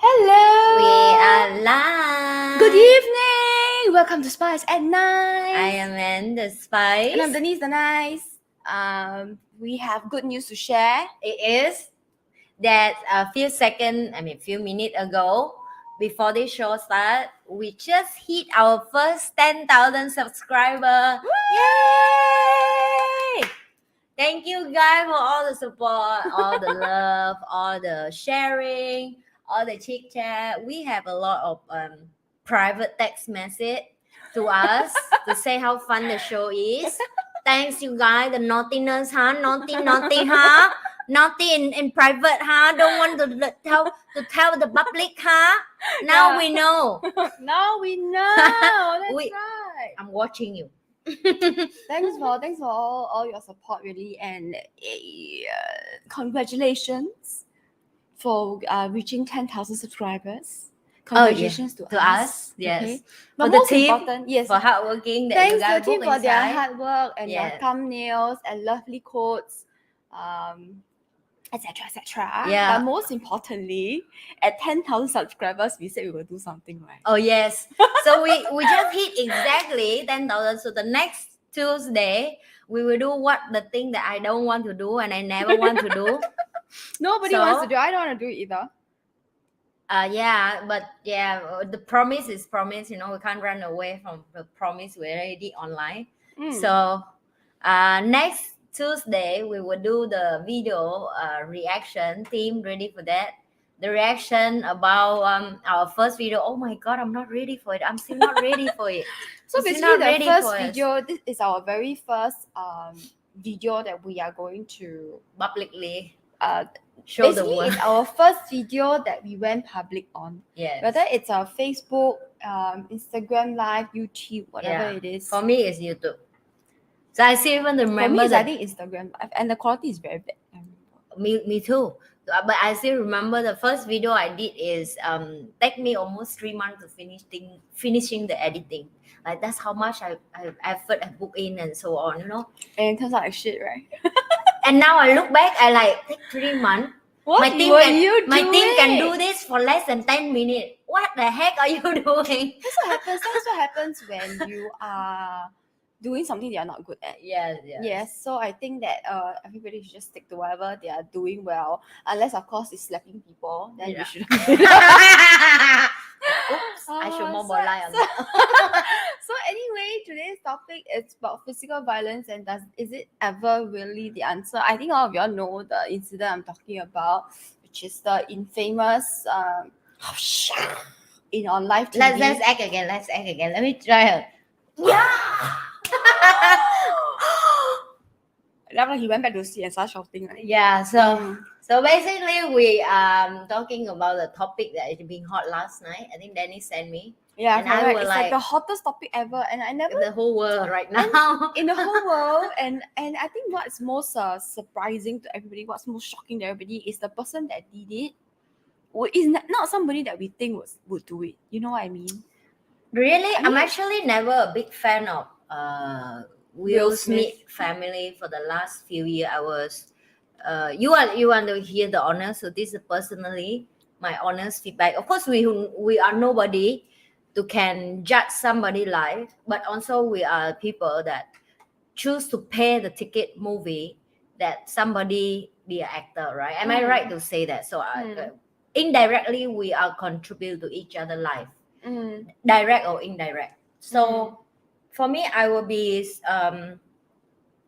Hello. We are live. Good evening. Welcome to Spice at Night. I am Anne the Spice. And I'm Denise the Nice. We have good news to share. It is that a few minutes ago, before this show start, we just hit our first 10,000 subscribers. Yay! Thank you guys for all the support, all the love, all the sharing, all the chit chat. We have a lot of private text message to us to say how fun the show is. Thanks you guys. The naughtiness, huh? Naughty, huh? Naughty in private, huh? Don't want to tell the public, huh? Now Yeah. we know. Now we know. That's right. I'm watching you. Thanks for all your support, really, and congratulations for reaching 10,000 subscribers. Congratulations to us. Yes. Okay? For But the most team, important, yes, for hardworking that thanks you to guys the team book for their inside. hard work and their Yeah. thumbnails and lovely quotes, etc. Yeah. But most importantly, at 10,000 subscribers, we said we will do something, right? Oh yes. So we just hit exactly 10,000. So the next Tuesday we will do the thing that I don't want to do and I never want to do. Nobody wants to do. I don't want to do it either. The promise is promise. You know, we can't run away from the promise. We already online. So next Tuesday we will do the video reaction. Team ready for that? The reaction about our first video. Oh my god, I'm not ready for it. I'm still not ready for it. So I'm still basically, not the ready first for it. video, this is our very first video that we are going to Publicly show the basically, world. it's our first video that we went public on. Yes. Whether it's our Facebook, Instagram Live, YouTube, whatever it is. For me, it's YouTube. So I still even remember. For me, it's, I think Instagram Live, and the quality is very bad. Me too. But I still remember the first video I did is take me almost 3 months to finishing the editing. Like that's how much I effort I put in and so on, you know. And it turns out like shit, right? And now I look back, I like take 3 months. What my team can do this for less than 10 minutes. What the heck are you doing? That's what happens when you are doing something they are not good at. Yes. So I think that everybody should just stick to whatever they are doing well, unless of course it's slapping people. Then you shouldn't. Oops, I should more lie on that. So anyway, today's topic is about physical violence, and is it ever really the answer? I think all of y'all know the incident I'm talking about, which is the infamous on live TV. Let's act again. Let me try it. Yeah. After he went back to see and started shouting. Right? Yeah. So basically, we talking about the topic that is being hot last night. I think Danny sent me. Yeah, and correct. It's like the hottest topic ever, and I never in the whole world right now. In the whole world, and I think what's most surprising to everybody, what's most shocking to everybody, is the person that did it is not somebody that we think would do it. You know what I mean? Really, I'm actually never a big fan of Will Smith family for the last few years. I was. You want to hear the honest? So this is personally my honest feedback. Of course, we are nobody to can judge somebody's life, but also we are people that choose to pay the ticket movie that somebody be an actor, right? Am I right to say that? So indirectly, we are contribute to each other's life, direct or indirect. So for me, I will be.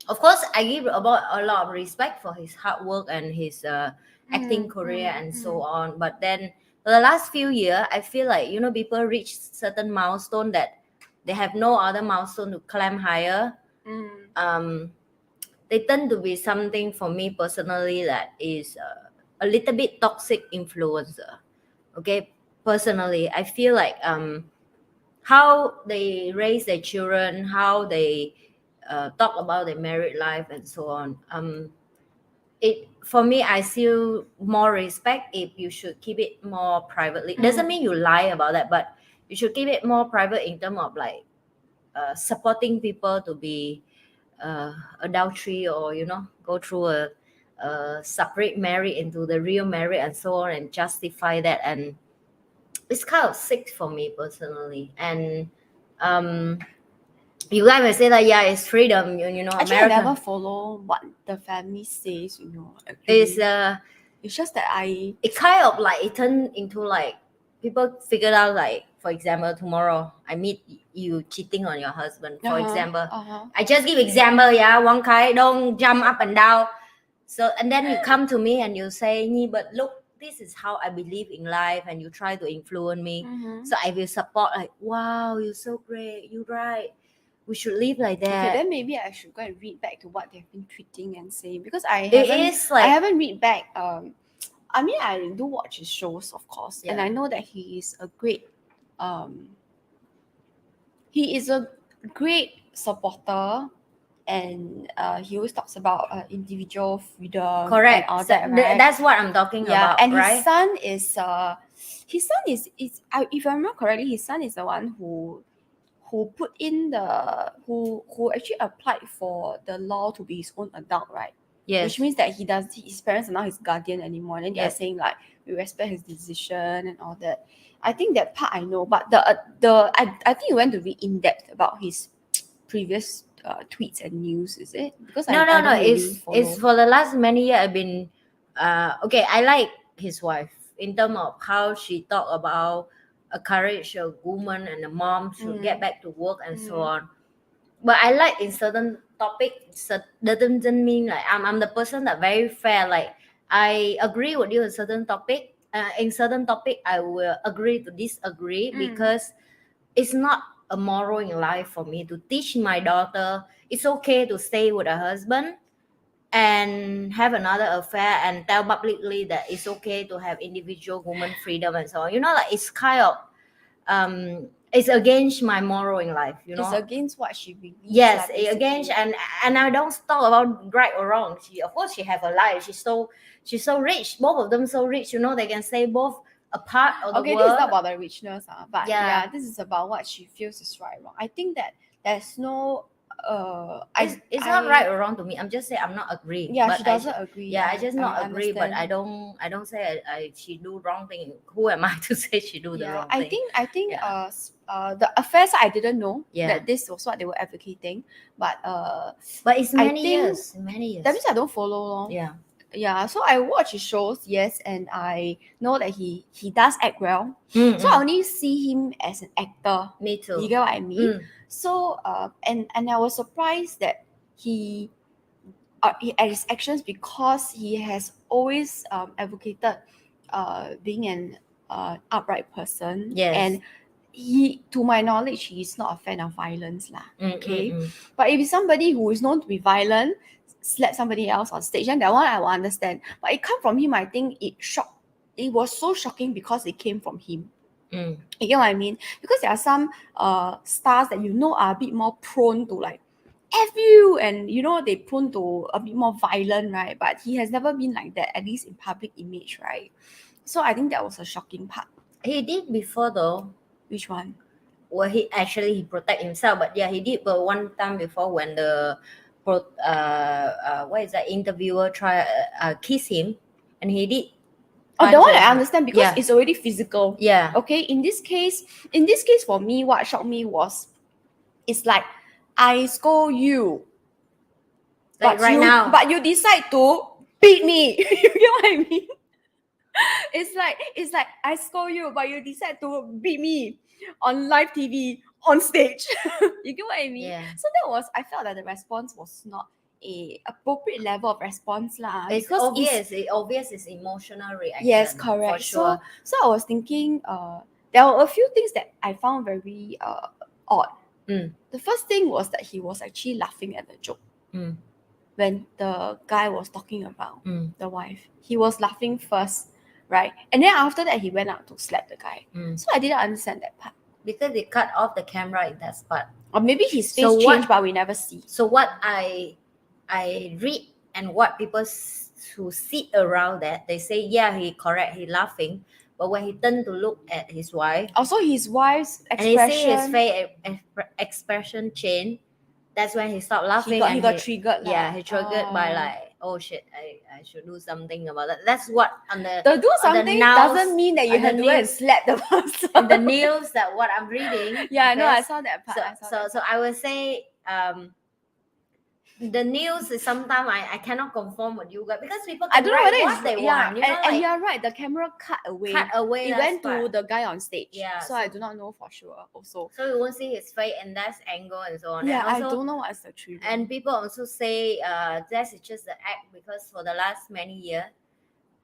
Of course, I give about a lot of respect for his hard work and his acting career and so on. But then for the last few years, I feel like, you know, people reach certain milestone that they have no other milestone to climb higher. They tend to be something for me personally that is a little bit toxic influencer. Okay, personally, I feel like how they raise their children, how they talk about their married life and so on. It for me, I still more respect if you should keep it more privately. Doesn't mean you lie about that, but you should keep it more private in terms of like supporting people to be adultery or, you know, go through a separate marriage into the real marriage and so on and justify that and it's kind of sick for me personally. And you guys may say that yeah, it's freedom, you know, Actually, America. I never follow what the family says, you know. Actually. It's just that it kind of like it turned into like people figured out, like, for example, tomorrow I meet you cheating on your husband, for example. I just give example, yeah, one guy don't jump up and down. So and then you come to me and you say, Nhi, but look, this is how I believe in life, and you try to influence me. So I will support, like, wow, you're so great, you're right, we should live like that. Okay, then maybe I should go and read back to what they've been tweeting and saying, because I I haven't read back. I mean, I do watch his shows, of course, and I know that he is a great supporter, and he always talks about individual freedom. Correct. And all that, right? That's what I'm talking about. And right? his son is if I remember correctly, his son is the one who put in who actually applied for the law to be his own adult, right? Yes. Which means that his parents are not his guardian anymore, and they're saying like, we respect his decision and all that. I think that part I know, but I think you went to read in depth about his previous tweets and news, is it? Because no, it's for the last many years I've been okay. I like his wife in terms of how she talk about a courage, a woman and a mom should get back to work and so on. But I like in certain topics that doesn't mean like I'm the person that very fair. Like I agree with you in certain topic. In certain topic I will agree to disagree, because it's not a moral in life for me to teach my daughter it's okay to stay with a husband and have another affair and tell publicly that it's okay to have individual woman freedom and so on. You know, like it's kind of it's against my moral in life, you know. It's against what she believes. Yes, against, and I don't talk about right or wrong. Of course she have a life. She's so rich. Both of them so rich, you know, they can say both a part of the world. This is not about the richness, but this is about what she feels is right or wrong. I think that there's no it's not right or wrong to me. I'm just saying I'm not agree. Yeah, but she doesn't agree. I just not agree, but I don't say she do wrong thing. Who am I to say she do the wrong thing? I think the affairs I didn't know that this was what they were advocating, but it's many years. That means I don't follow. Yeah, so I watch his shows, yes, and I know that he does act well. So I only see him as an actor. Me too. You get what I mean? So and I was surprised that he at his actions, because he has always advocated being an upright person. Yes. And he, to my knowledge, he is not a fan of violence lah. Okay. But if it's somebody who is known to be violent, slap somebody else on stage, and that one I will understand. But it come from him, I think it was so shocking because it came from him. You get what I mean? Because there are some stars that you know are a bit more prone to like F you, and you know they prone to a bit more violent, right? But he has never been like that, at least in public image, right? So I think that was a shocking part. He did before though. Which one? Well, he protect himself, but yeah, he did. But one time before, when the what is that, interviewer try kiss him, and he did. Oh, that one I understand, because it's already physical. Yeah. Okay. In this case, for me, what shocked me was, it's like I scold you, like right now, but you decide to beat me. You get what I mean? It's like I scold you, but you decide to beat me on live TV, on stage. You get what I mean? Yeah. So I felt that the response was not a appropriate level of response lah. It's obvious. It's emotional reaction. Yes, correct. For sure. So I was thinking, there were a few things that I found very odd. The first thing was that he was actually laughing at the joke. When the guy was talking about the wife, he was laughing first, right? And then after that, he went out to slap the guy. So I didn't understand that part. Because they cut off the camera in that spot. Or maybe his face changed, but we never see. So what I read, and what people who sit around that, they say, yeah, he correct, he laughing. But when he turned to look at his wife, also his wife's expression, and he see his face expression change, that's when he stopped laughing. He got triggered. Yeah, he triggered by like, oh shit, I should do something about that. That's what on the To do on the something nows, doesn't mean that you on the have to go and news, slap the person. and the news that what I'm reading. Yeah, no, I okay? saw that part. So I saw so that so part. I will say the news is sometimes I cannot conform with you guys because people I can don't know write whether what it's they yeah, want, you know, and like you're right. The camera cut away. cut away. It That's went to part. the guy on stage. Yeah, So I so- do not know for sure. Also, So you won't see his face and that's angle and so on. yeah, and I also, don't know what's the truth. and people also say that is just the act because for the last many years,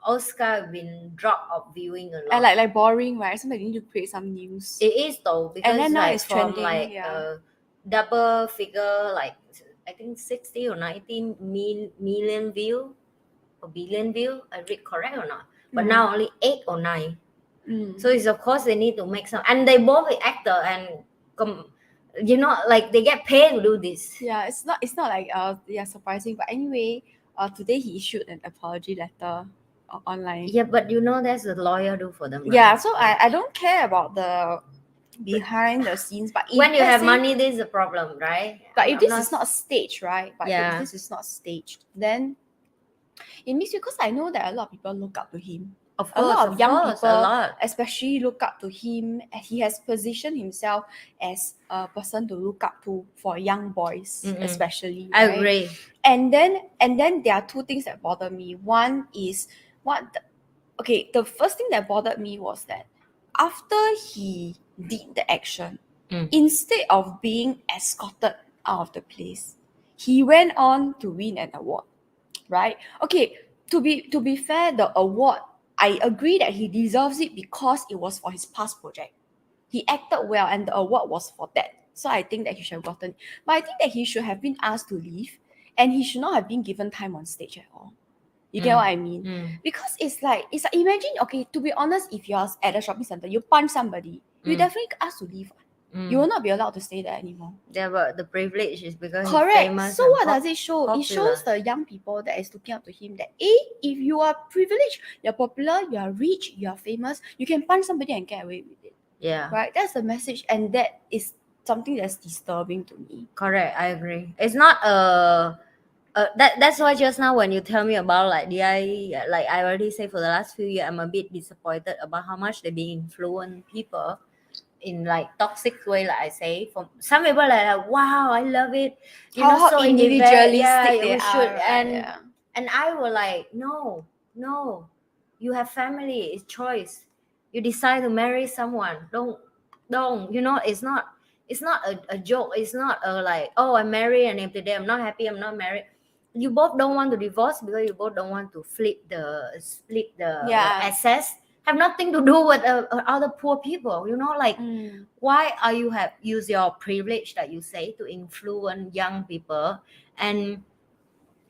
Oscar have been dropped of viewing a lot. And like boring, right? Sometimes you need to create some news. It is though because then now like it's from trending, like yeah. double figure like I think 60 or 19 million view or billion view. I read correct or not? But now only 8 or 9. So it's of course they need to make some, and they both actor and you know, like they get paid to do this. Yeah, it's not like yeah, surprising. But anyway, today he issued an apology letter online. Yeah, but you know that's the lawyer do for them. Right? Yeah, so I don't care about the behind the scenes, but if When you let's have say- money, this is a problem, right? But I'm if this is not staged, right? But Yeah. if this is not staged, then it makes me, because I know that a lot of people look up to him. of A course, lot of young course, people, a lot. especially look up to him. He has positioned himself as a person to look up to for young boys, especially. I right? agree. And then there are two things that bother me. One is the first thing that bothered me was that after he did the action, instead of being escorted out of the place, he went on to win an award, right? Okay, to be fair, the award, I agree that he deserves it because it was for his past project. He acted well and the award was for that. So I think that he should have gotten it. But I think that he should have been asked to leave and he should not have been given time on stage at all. You get what I mean? Because it's like imagine, okay, to be honest, if you're at a shopping center, you punch somebody, you definitely asked to leave. You will not be allowed to stay there anymore. Yeah, but the privilege is because Correct. he's famous. So and what does it show? popular. It shows the young people that is looking up to him that if you are privileged, you're popular, you are rich, you are famous, you can punch somebody and get away with it. Yeah. Right? That's the message, and that is something that's disturbing to me. Correct, I agree. It's not that's why just now when you tell me about like like I already say for the last few years, I'm a bit disappointed about how much they being influence people in like toxic way, like I say. From some people like wow, I love it. You know, How so individualistic yeah, they we should. are, right? And I will like no, you have family, it's choice. You decide to marry someone, don't you know, it's not a joke. It's not a like, oh, I'm married and if today I'm not happy, I'm not married. You both don't want to divorce because you both don't want to split the assets. Have nothing to do with other poor people, you know, like why are you have use your privilege that you say to influence young people and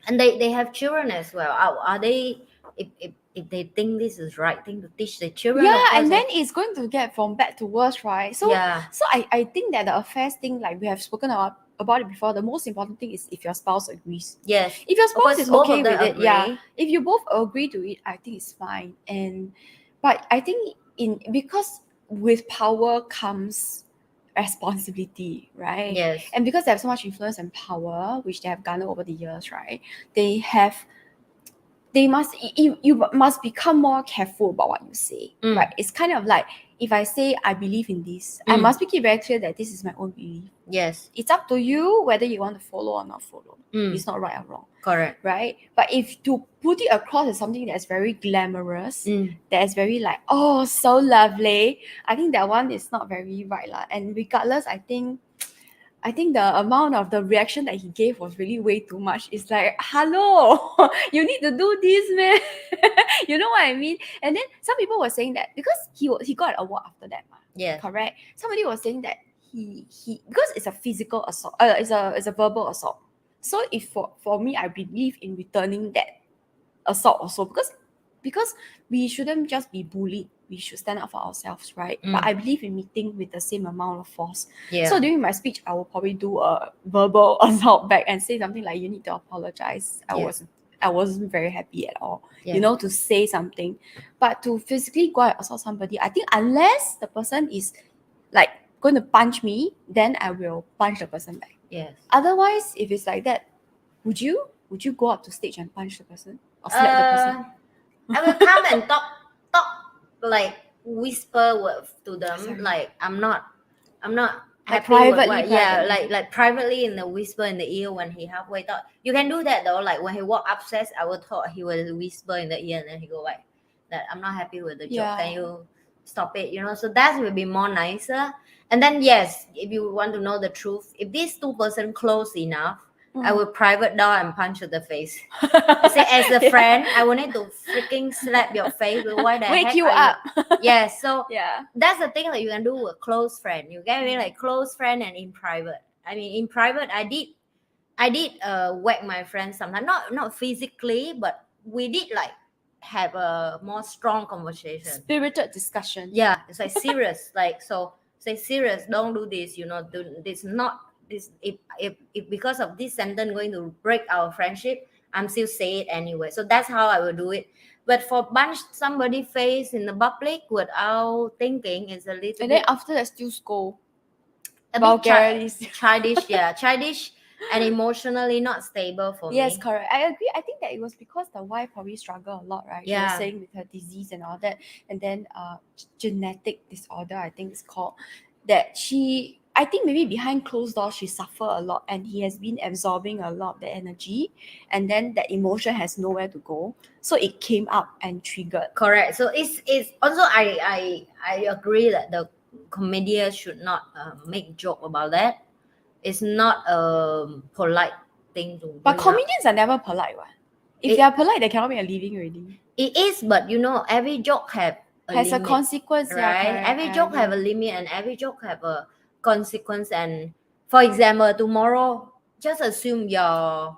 they have children as well. Are they if they think this is right thing to teach the children? Yeah, and then it's going to get from bad to worse, right? So yeah. So I think that the affairs thing, like we have spoken about it before, the most important thing is if your spouse agrees. Yes. If your spouse is okay with it, agree. yeah. If you both agree to it, I think it's fine. But I think because with power comes responsibility, right? Yes. And because they have so much influence and power, which they have garnered over the years, right? You must become more careful about what you say, right? It's kind of like if I say I believe in this, I must make it very clear that this is my own belief. Yes. It's up to you whether you want to follow or not follow. It's not right or wrong. Correct. Right? But if to put it across as something that's very glamorous, that's very like, oh, so lovely, I think that one is not very right. And regardless, I think the amount of the reaction that he gave was really way too much. It's like, hello, you need to do this, man. You know what I mean? And then some people were saying that because he got an award after that. Yeah. Correct. Somebody was saying that he because it's a physical assault, it's a verbal assault. So if for me, I believe in returning that assault also because we shouldn't just be bullied. We should stand up for ourselves, right? But I believe in meeting with the same amount of force. Yeah. So during my speech, I will probably do a verbal assault back and say something like, you need to apologize. I wasn't very happy at all, to say something. But to physically go and assault somebody, I think unless the person is like going to punch me, then I will punch the person back. Yes. Otherwise, if it's like that, would you? would you go up to stage and punch the person or slap the person? I will come and talk like whisper words to them. Sorry. Like I'm not Like happy with privately, what, yeah, privately. like privately in the whisper in the ear when he halfway talk. You can do that though. Like when he walk upstairs, I will talk. He will whisper in the ear and then he go like that. I'm not happy with the joke. Yeah. Can you stop it? So that will be more nicer. And then yes, if you want to know the truth, if these two person close enough, I will private door and punch her the face. Say as a friend, I will need to freaking slap your face. Why the Wake heck you are up. Yeah, so Yeah. that's the thing that you can do with close friend. You get me, like close friend and in private. I mean, in private, I did whack my friend sometimes. Not physically, but we did like have a more strong conversation. Spirited discussion. Yeah, it's like serious. Like so, say serious. Don't do this. Do this. Not this. If because of this sentence going to break our friendship, I'm still say it anyway. So that's how I will do it. But for punch somebody face in the public without thinking is a little And bit. then after that, still scold. A Vulgarities. bit childish, yeah, childish and emotionally not stable for me. Yes, correct. I agree. I think that it was because the wife probably struggled a lot, right? You Yeah. were saying with her disease and all that, and then genetic disorder, I think it's called, that I think maybe behind closed doors she suffered a lot, and he has been absorbing a lot of the energy, and then that emotion has nowhere to go, so it came up and triggered. Correct. So it's also I agree that the comedian should not make joke about that. It's not a polite thing to. But comedians are never polite, right? If they are polite, they cannot make a living already. It is, but every joke has a consequence, right? Yeah, correct. Every joke have a limit, and every joke have a consequence. And for example, tomorrow, just assume your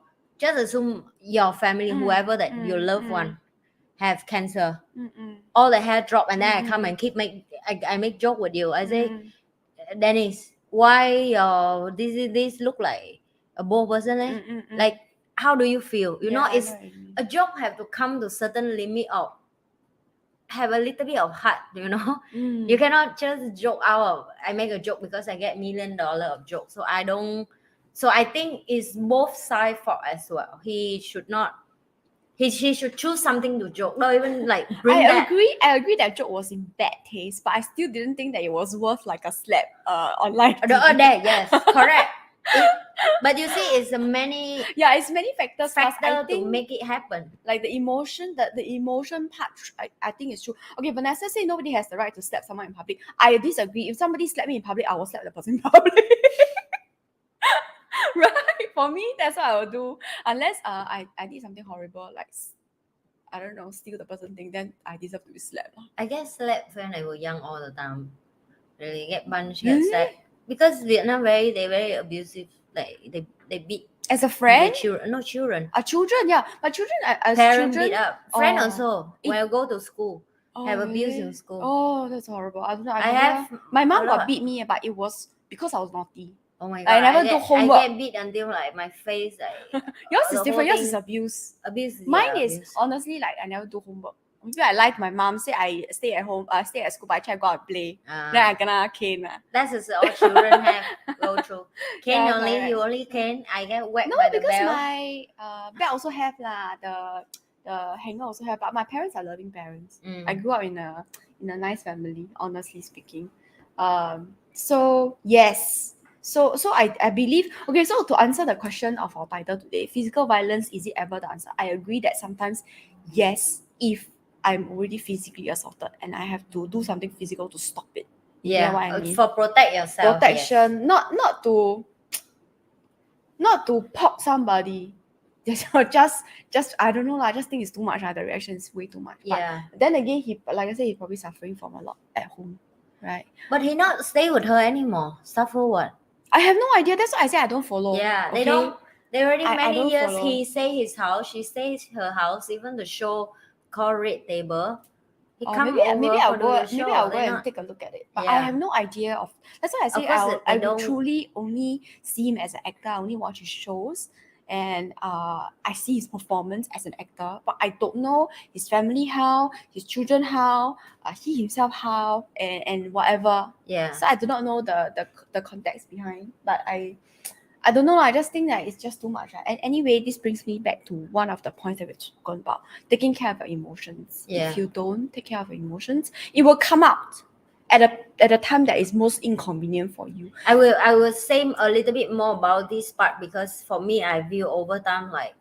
family, whoever that your loved one, have cancer. All the hair drop, and then I come and I make joke with you. I say, Dennis, why your this look like a bold person? Like, how do you feel? It's a joke have to come to certain limit of have a little bit of heart. You cannot just joke out of. I make a joke because I get $1 million of jokes. So I don't. So I think it's both side fault as well. He should not. He should choose something to joke. Not even like bring I agree that joke was in bad taste, but I still didn't think that it was worth like a slap online. Yes, correct. But you see, it's many. Yeah, it's many factors. Factor to make it happen. Like the emotion part, I think it's true. Okay, Vanessa say nobody has the right to slap someone in public. I disagree. If somebody slap me in public, I will slap the person in public. Right? For me, that's what I will do. Unless I did something horrible, like I don't know, steal the person thing, then I deserve to be slapped. I get slapped when I was young all the time. Really get punched, get slapped. Because Vietnam they very abusive. Like they beat as a friend. Children. Children, yeah, but children as parents children beat up. Friend also. When I go to school, have abuse in school. Oh, that's horrible. I don't know. I have. My mom got beat me, but it was because I was naughty. Oh my god! I never do homework. I get beat until like my face. Like yours is different. Yours is abuse. Mine is honestly like I never do homework. Maybe I lie to my mom, say I stay at home, stay at school, but I try to go out and play. Then I gonna cane. That's just all children have go through. Cane only, you only cane. I get whacked by the bell. No, because my belt also have the hanger also have. But my parents are loving parents. I grew up in a nice family, honestly speaking. So yes. So I believe, okay, so to answer the question of our title today, physical violence, is it ever the answer? I agree that sometimes, yes, if I'm already physically assaulted and I have to do something physical to stop it. Yeah, you know what I mean? For protect yourself. Protection, yes. not to pop somebody. Just I don't know, I just think it's too much. The reaction is way too much. Yeah. But then again, like I said, he's probably suffering from a lot at home, right? But he not stay with her anymore. Suffer what? I have no idea. That's why I say I don't follow. Yeah, okay? They don't. They already many years. Follow. He stay his house. She stays her house. Even the show called Red Table. He come over maybe I'll go and take a look at it. But I have no idea of. That's why I say I will truly only see him as an actor. I only watch his shows, and I see his performance as an actor. But I don't know his family how, his children how, he himself how, and whatever. Yeah. So I do not know the context behind. But I I don't know. I just think that it's just too much. Right? And anyway, this brings me back to one of the points that we've spoken about: taking care of your emotions. Yeah. If you don't take care of your emotions, it will come out at a time that is most inconvenient for you. I will say a little bit more about this part, because for me, I view over time like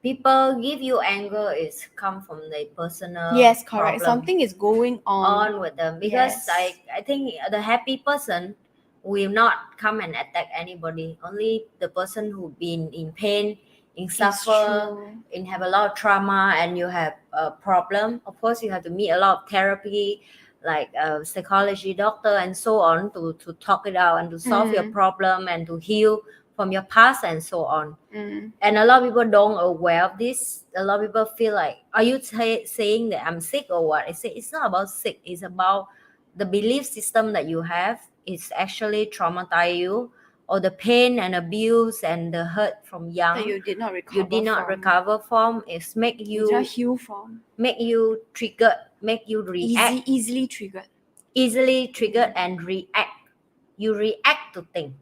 people give you anger is come from the personal Yes, correct. problem Something is going on with them, because Yes. I think the happy person will not come and attack anybody. Only the person who been in pain, in It's suffer, true. in have a lot of trauma, and you have a problem. Of course, you have to meet a lot of therapy, like a psychology doctor and so on, to talk it out and to solve your problem and to heal from your past and so on. And a lot of people don't aware of this. A lot of people feel like, are you saying that I'm sick or what? I say it's not about sick. It's about the belief system that you have. It's actually traumatize you, or the pain and abuse and the hurt from young That you did not recover recover from. It's make You you just heal from. make you triggered, make you react Easily triggered. and react. You react to things.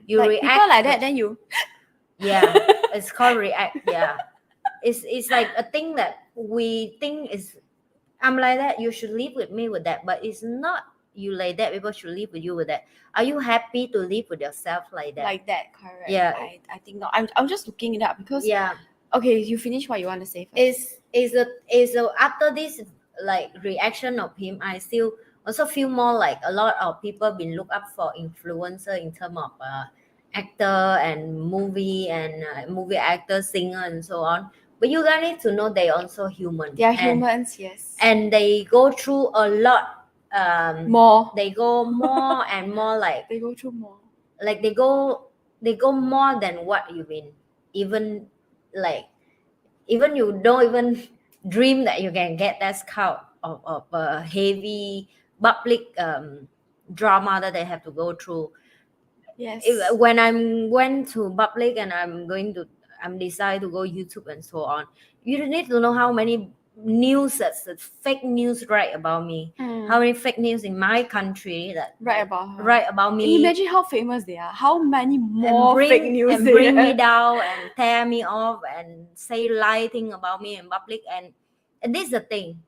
You like react people like to- that, then you Yeah, it's called react. Yeah, it's like a thing that we think is, I'm like that, you should live with me with that, but it's not you like that. People should live with you with that. Are you happy to live with yourself like that? correct. Yeah. I think not. I'm just looking it up because Yeah, okay, you finish what you want to say first. is a after this like reaction of him, I still also feel more like a lot of people been look up for influencer in terms of actor and movie actor, singer and so on. But you guys need to know they also human. They are And- humans, yes. and they go through a lot. More. They go more and more like They go through more. like they go more than what you've been even like even you don't even dream that you can get that kind of a heavy public drama that they have to go through. Yes. When I'm went to public and I'm decide to go YouTube and so on, you need to know how many news that's fake news write about me, how many fake news in my country that Write about her. write about me. Imagine how famous they are. How many more fake news and they bring me have. down and tear me off and say lie thing about me in public. And this is the thing,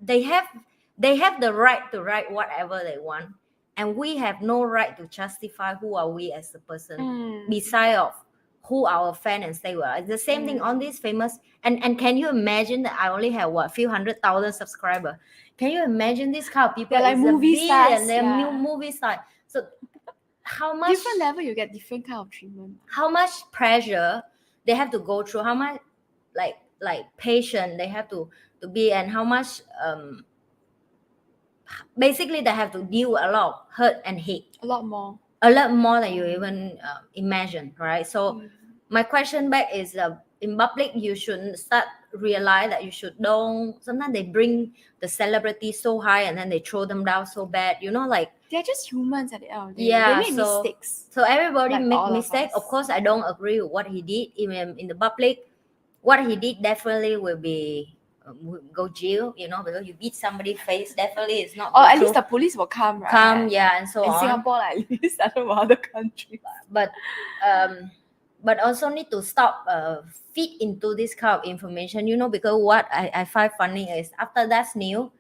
they have the right to write whatever they want, and we have no right to justify who are we as a person beside of who our fan and say well. It's the same thing on this famous and can you imagine that I only have what few 100,000 subscribers? Can you imagine this kind of people? They're like is movie a stars, billion, they're yeah. new movie stars. So how much Different level, you get different kind of treatment. how much pressure they have to go through, how much like patient they have to be, and how much basically they have to deal with a lot of hurt and hate, A lot more than you even imagine, right? So my question back is in public you should start realize that you should don't, sometimes they bring the celebrity so high and then they throw them down so bad, like they're just humans at the end of the day. Yeah, They make so- mistakes. so everybody Like make all of mistake. us. Of course I don't agree with what he did even in the public. What he did definitely will be will go jail, because you beat somebody's face, definitely it's not Or good at least to the police will come, right? come, yeah, and so In on. Singapore, like, at least I don't know other countries. But also need to stop feed into this kind of information, because what I find funny is after that's new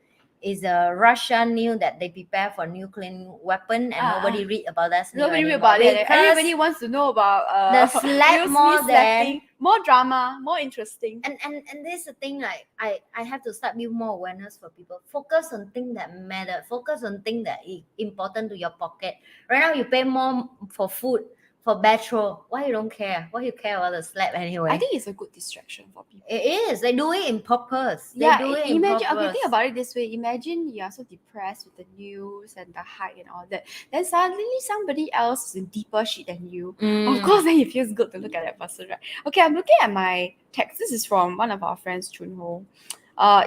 is a Russian news that they prepare for nuclear weapon and nobody read about that news Nobody read anymore about it. because Everybody wants to know about the slap Will more Smith than slapping. More drama, more interesting. and this is the thing, like I have to start build more awareness for people. Focus on things that matter. Focus on things that is important to your pocket. Right now you pay more for food, for petrol. Why you don't care? Why you care about the slap anyway? I think it's a good distraction for people. It is. They do it in purpose. They Yeah, do it in imagine. Okay, purpose. think about it this way. Imagine you are so depressed with the news and the hype and all that. Then suddenly somebody else is in deeper shit than you. Of course, then it feels good to look at that person, right? Okay, I'm looking at my text. This is from one of our friends, Chunho.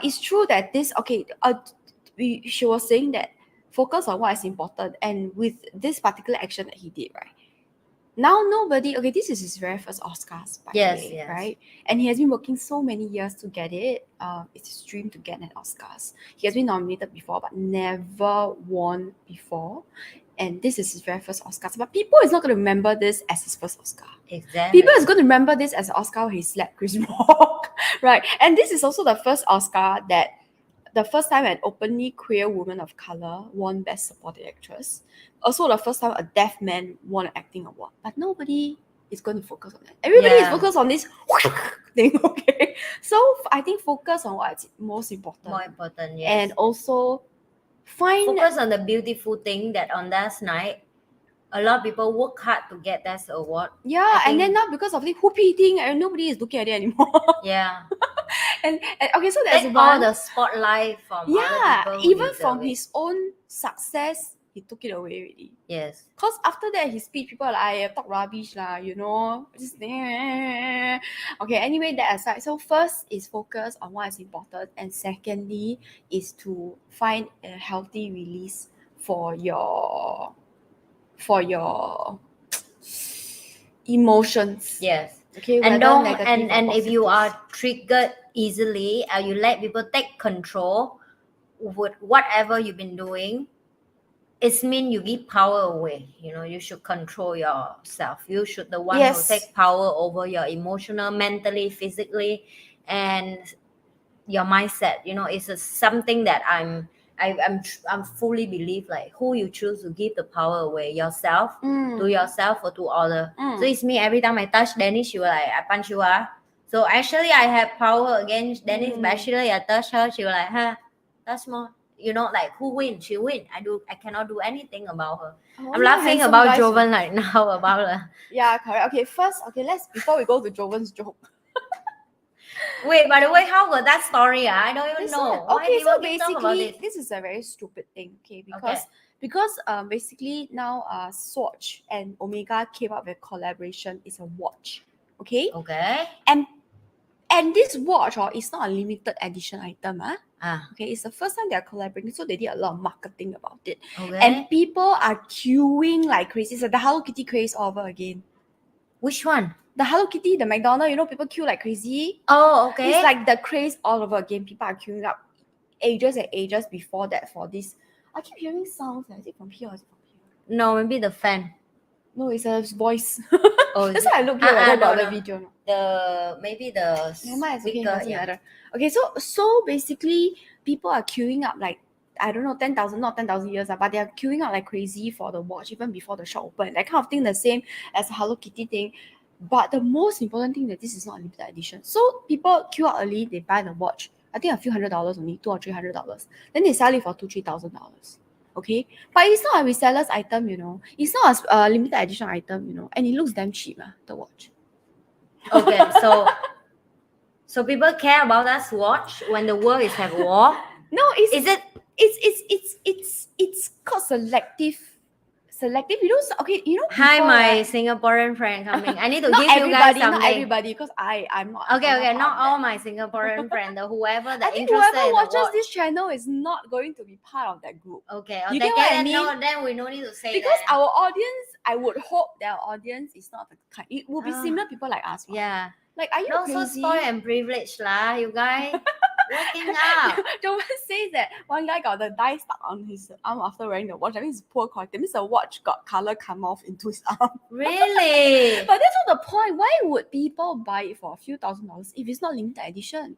It's true that this. Okay, she was saying that focus on what is important, and with this particular action that he did, right? Now nobody. Okay, this is his very first Oscars, by the way, Yes. right? And he has been working so many years to get it. It's his dream to get an Oscars. He has been nominated before, but never won before. and this is his very first Oscars. But people is not going to remember this as his first Oscar. Exactly. People is going to remember this as the Oscar where he slapped Chris Rock, right? And this is also the first Oscar that the first time an openly queer woman of color won Best Supporting Actress. Also, the first time a deaf man won an acting award. But nobody is going to focus on that. Everybody is focused on this thing, okay? So I think focus on what's most important. More important, yes. And also focus on the beautiful thing that on that night, a lot of people work hard to get that award. Yeah, and then now because of the whoopee thing, nobody is looking at it anymore. Yeah. and okay, so there's take one. all the spotlight from other people. Even from his own success, he took it away already. Yes. Because after that, his speech, people are like, I talk rubbish lah, you know. Just okay, anyway, that aside. So first is focus on what is important, and secondly is to find a healthy release for your emotions. Yes. Okay. And don't and if you are triggered easily, you let people take control with whatever you've been doing, it means you give power away. You know, you should control yourself. You should the one who take power over your emotional, mentally, physically, and your mindset. You know, it's something that I'm fully believe, like who you choose to give the power away, yourself, to yourself or to other. So it's me, every time I touch Dennis, she will like, I punch you. So actually I have power against Dennis, but actually I touch her, she will like, touch more. You know, like who win? She win. I cannot do anything about her. I'm laughing about Jovan right now about her. Yeah, correct. Okay, first, before we go to Jovan's joke. Wait, by the way, how was that story? I don't even know. Okay, so basically, this is a very stupid thing. Okay, because basically now Swatch and Omega came up with a collaboration. It's a watch. Okay. Okay. And this watch is not a limited edition item. Okay, it's the first time they're collaborating, so they did a lot of marketing about it. Okay. And people are queuing like crazy. So the Hello Kitty craze all over again. Which one? The Hello Kitty, the McDonald's, you know, people queue like crazy. Oh, okay. It's like the craze all over again. People are queuing up ages and ages before that for this. I keep hearing sounds. Is it from here or is it from here? No, maybe the fan. No, it's a voice. Oh, that's why I look here. I got the video. Maybe the speaker. Matter. Okay, so basically, people are queuing up like, I don't know, 10,000, not 10,000 years, but they are queuing up like crazy for the watch even before the shop open. That kind of thing, the same as the Hello Kitty thing. But the most important thing that this is not a limited edition. So people queue out early, they buy the watch. I think a few $100 only, $200 or $300. Then they sell it for $2,000-$3,000. Okay, but it's not a reseller's item, you know. It's not a limited edition item, you know, and it looks damn cheap, the watch. Okay, so people care about that watch when the world is at war. No, it's called selective. You know, okay, you know. Hi, my Singaporean friend coming. I need to give you guys something. Not everybody, because I'm not. Okay, not all my Singaporean friends. Whoever that interested whoever in watches this channel is not going to be part of that group. Okay, you get what I mean? No, then we no need to say because that. Our audience, I would hope that our audience is not the kind. It will be similar people like us. Yeah. Like, are you not crazy? So spoiled and privileged lah, you guys. Waking up. Jovan says that one guy got the dye stuck on his arm after wearing the watch. I mean, it's poor quality. That means the watch got color come off into his arm. Really? But that's not the point. Why would people buy it for a few $1,000s if it's not limited edition?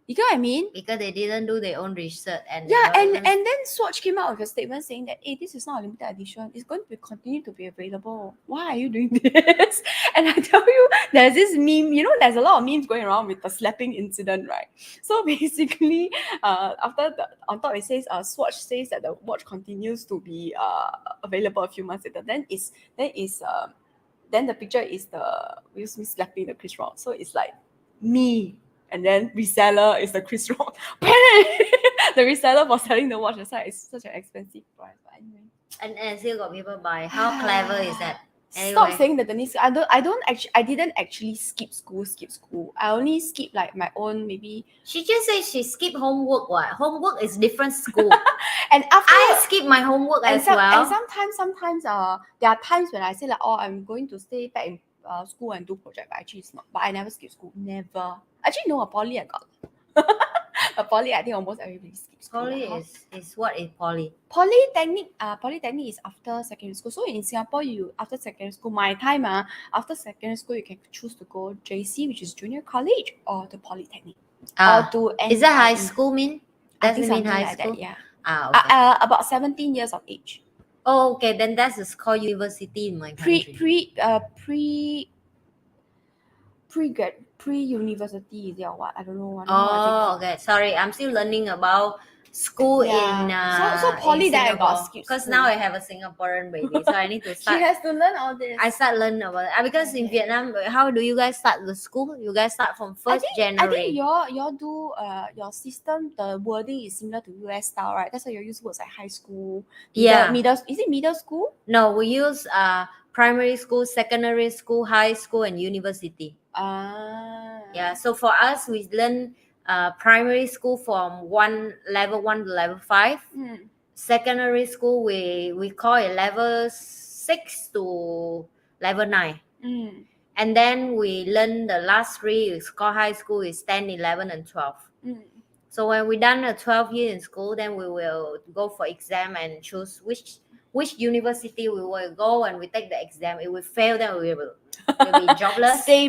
You get what I mean? Because they didn't do their own research. And then Swatch came out with a statement saying that, hey, this is not a limited edition. It's going to continue to be available. Why are you doing this? And I tell you, there's this meme. You know, there's a lot of memes going around with the slapping incident, right? So basically, on top it says, Swatch says that the watch continues to be available a few months later. Then the picture is the Will Smith slapping the Chris Rock. So it's like me. And then reseller is the Chris Rock. The reseller for selling the watch. That's why it's such an expensive price. But anyway. And still got people buy. How clever is that? Anyway. Stop saying that, Denise. I didn't actually skip school. I only skip like my own, maybe. She just said she skipped homework. What? Homework is different school. And after I skip my homework as well. And sometimes there are times when I say like, I'm going to stay back in school and do project, but actually it's not. But I never skip school. Never. Actually, no, poly I got. But But poly, I think almost everybody skips school. Poly is what is poly? Polytechnic is after secondary school. So in Singapore, you after secondary school, my time after secondary school, you can choose to go JC, which is junior college, or to polytechnic, or to Is that high NIE. school mean? I Does think it mean something high like school? that, yeah. Okay. About 17 years of age. Oh, okay. Then that's called university in my country. Pre-university is it or what? I don't know. Oh, okay. Sorry, I'm still learning about school in so poly that I got skip because school. now I have a Singaporean baby, so I need to She start. has to learn all this. I start learning about it because in Okay. Vietnam, how do you guys start the school? You guys start from I 1st think January. y'all do your system, the wording is similar to US style, right? That's why you use words like high school. Middle, is it middle school? No, we use primary school, secondary school, high school, and university. Yeah, so for us, we learn primary school from level 1 to level 5. Secondary school, we call it level 6 to level 9. And then we learn the last 3 is called high school, is 10, 11, and 12. So when we done a 12 year in school, then we will go for exam and choose which university we will go, and we take the exam. If we fail, then we will be jobless. Stay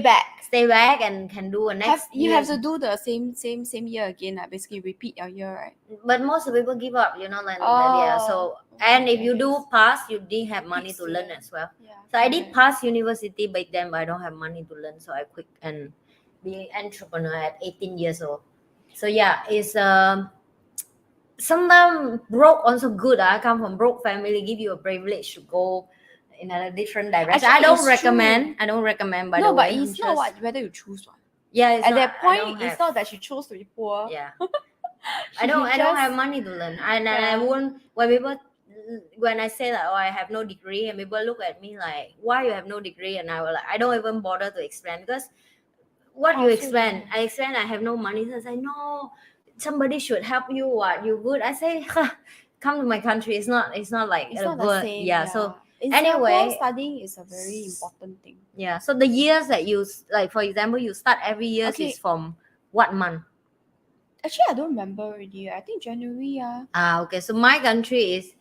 back and can do a next you year. have to do the same year again, basically repeat your year, right? But most people give up, like so. Okay, And if you do pass, you didn't have money to learn as well. So I did pass university back then, but I don't have money to learn, so I quit and be an entrepreneur at 18 years old. So yeah, it's sometimes broke also good. I come from broke family, give you a privilege to go in a different direction. Actually, I don't it's recommend. true. I don't recommend. By No, the way, but it's not whether you choose one. Yeah, it's at not, that point, it's not that she chose to be poor. Yeah, I don't have money to learn, and I won't. When I say that, I have no degree, and people look at me like, why you have no degree? And I will I don't even bother to explain, because what you explain, I explain I have no money. So I say, no, somebody should help you. What you good? I say, come to my country. It's not like it's not the same. Yeah. So in anyway, Singapore, studying is a very important thing. Yeah. So the years that you like, for example, you start every year is from what month? Actually, I don't remember already. I think January. Okay. So my country is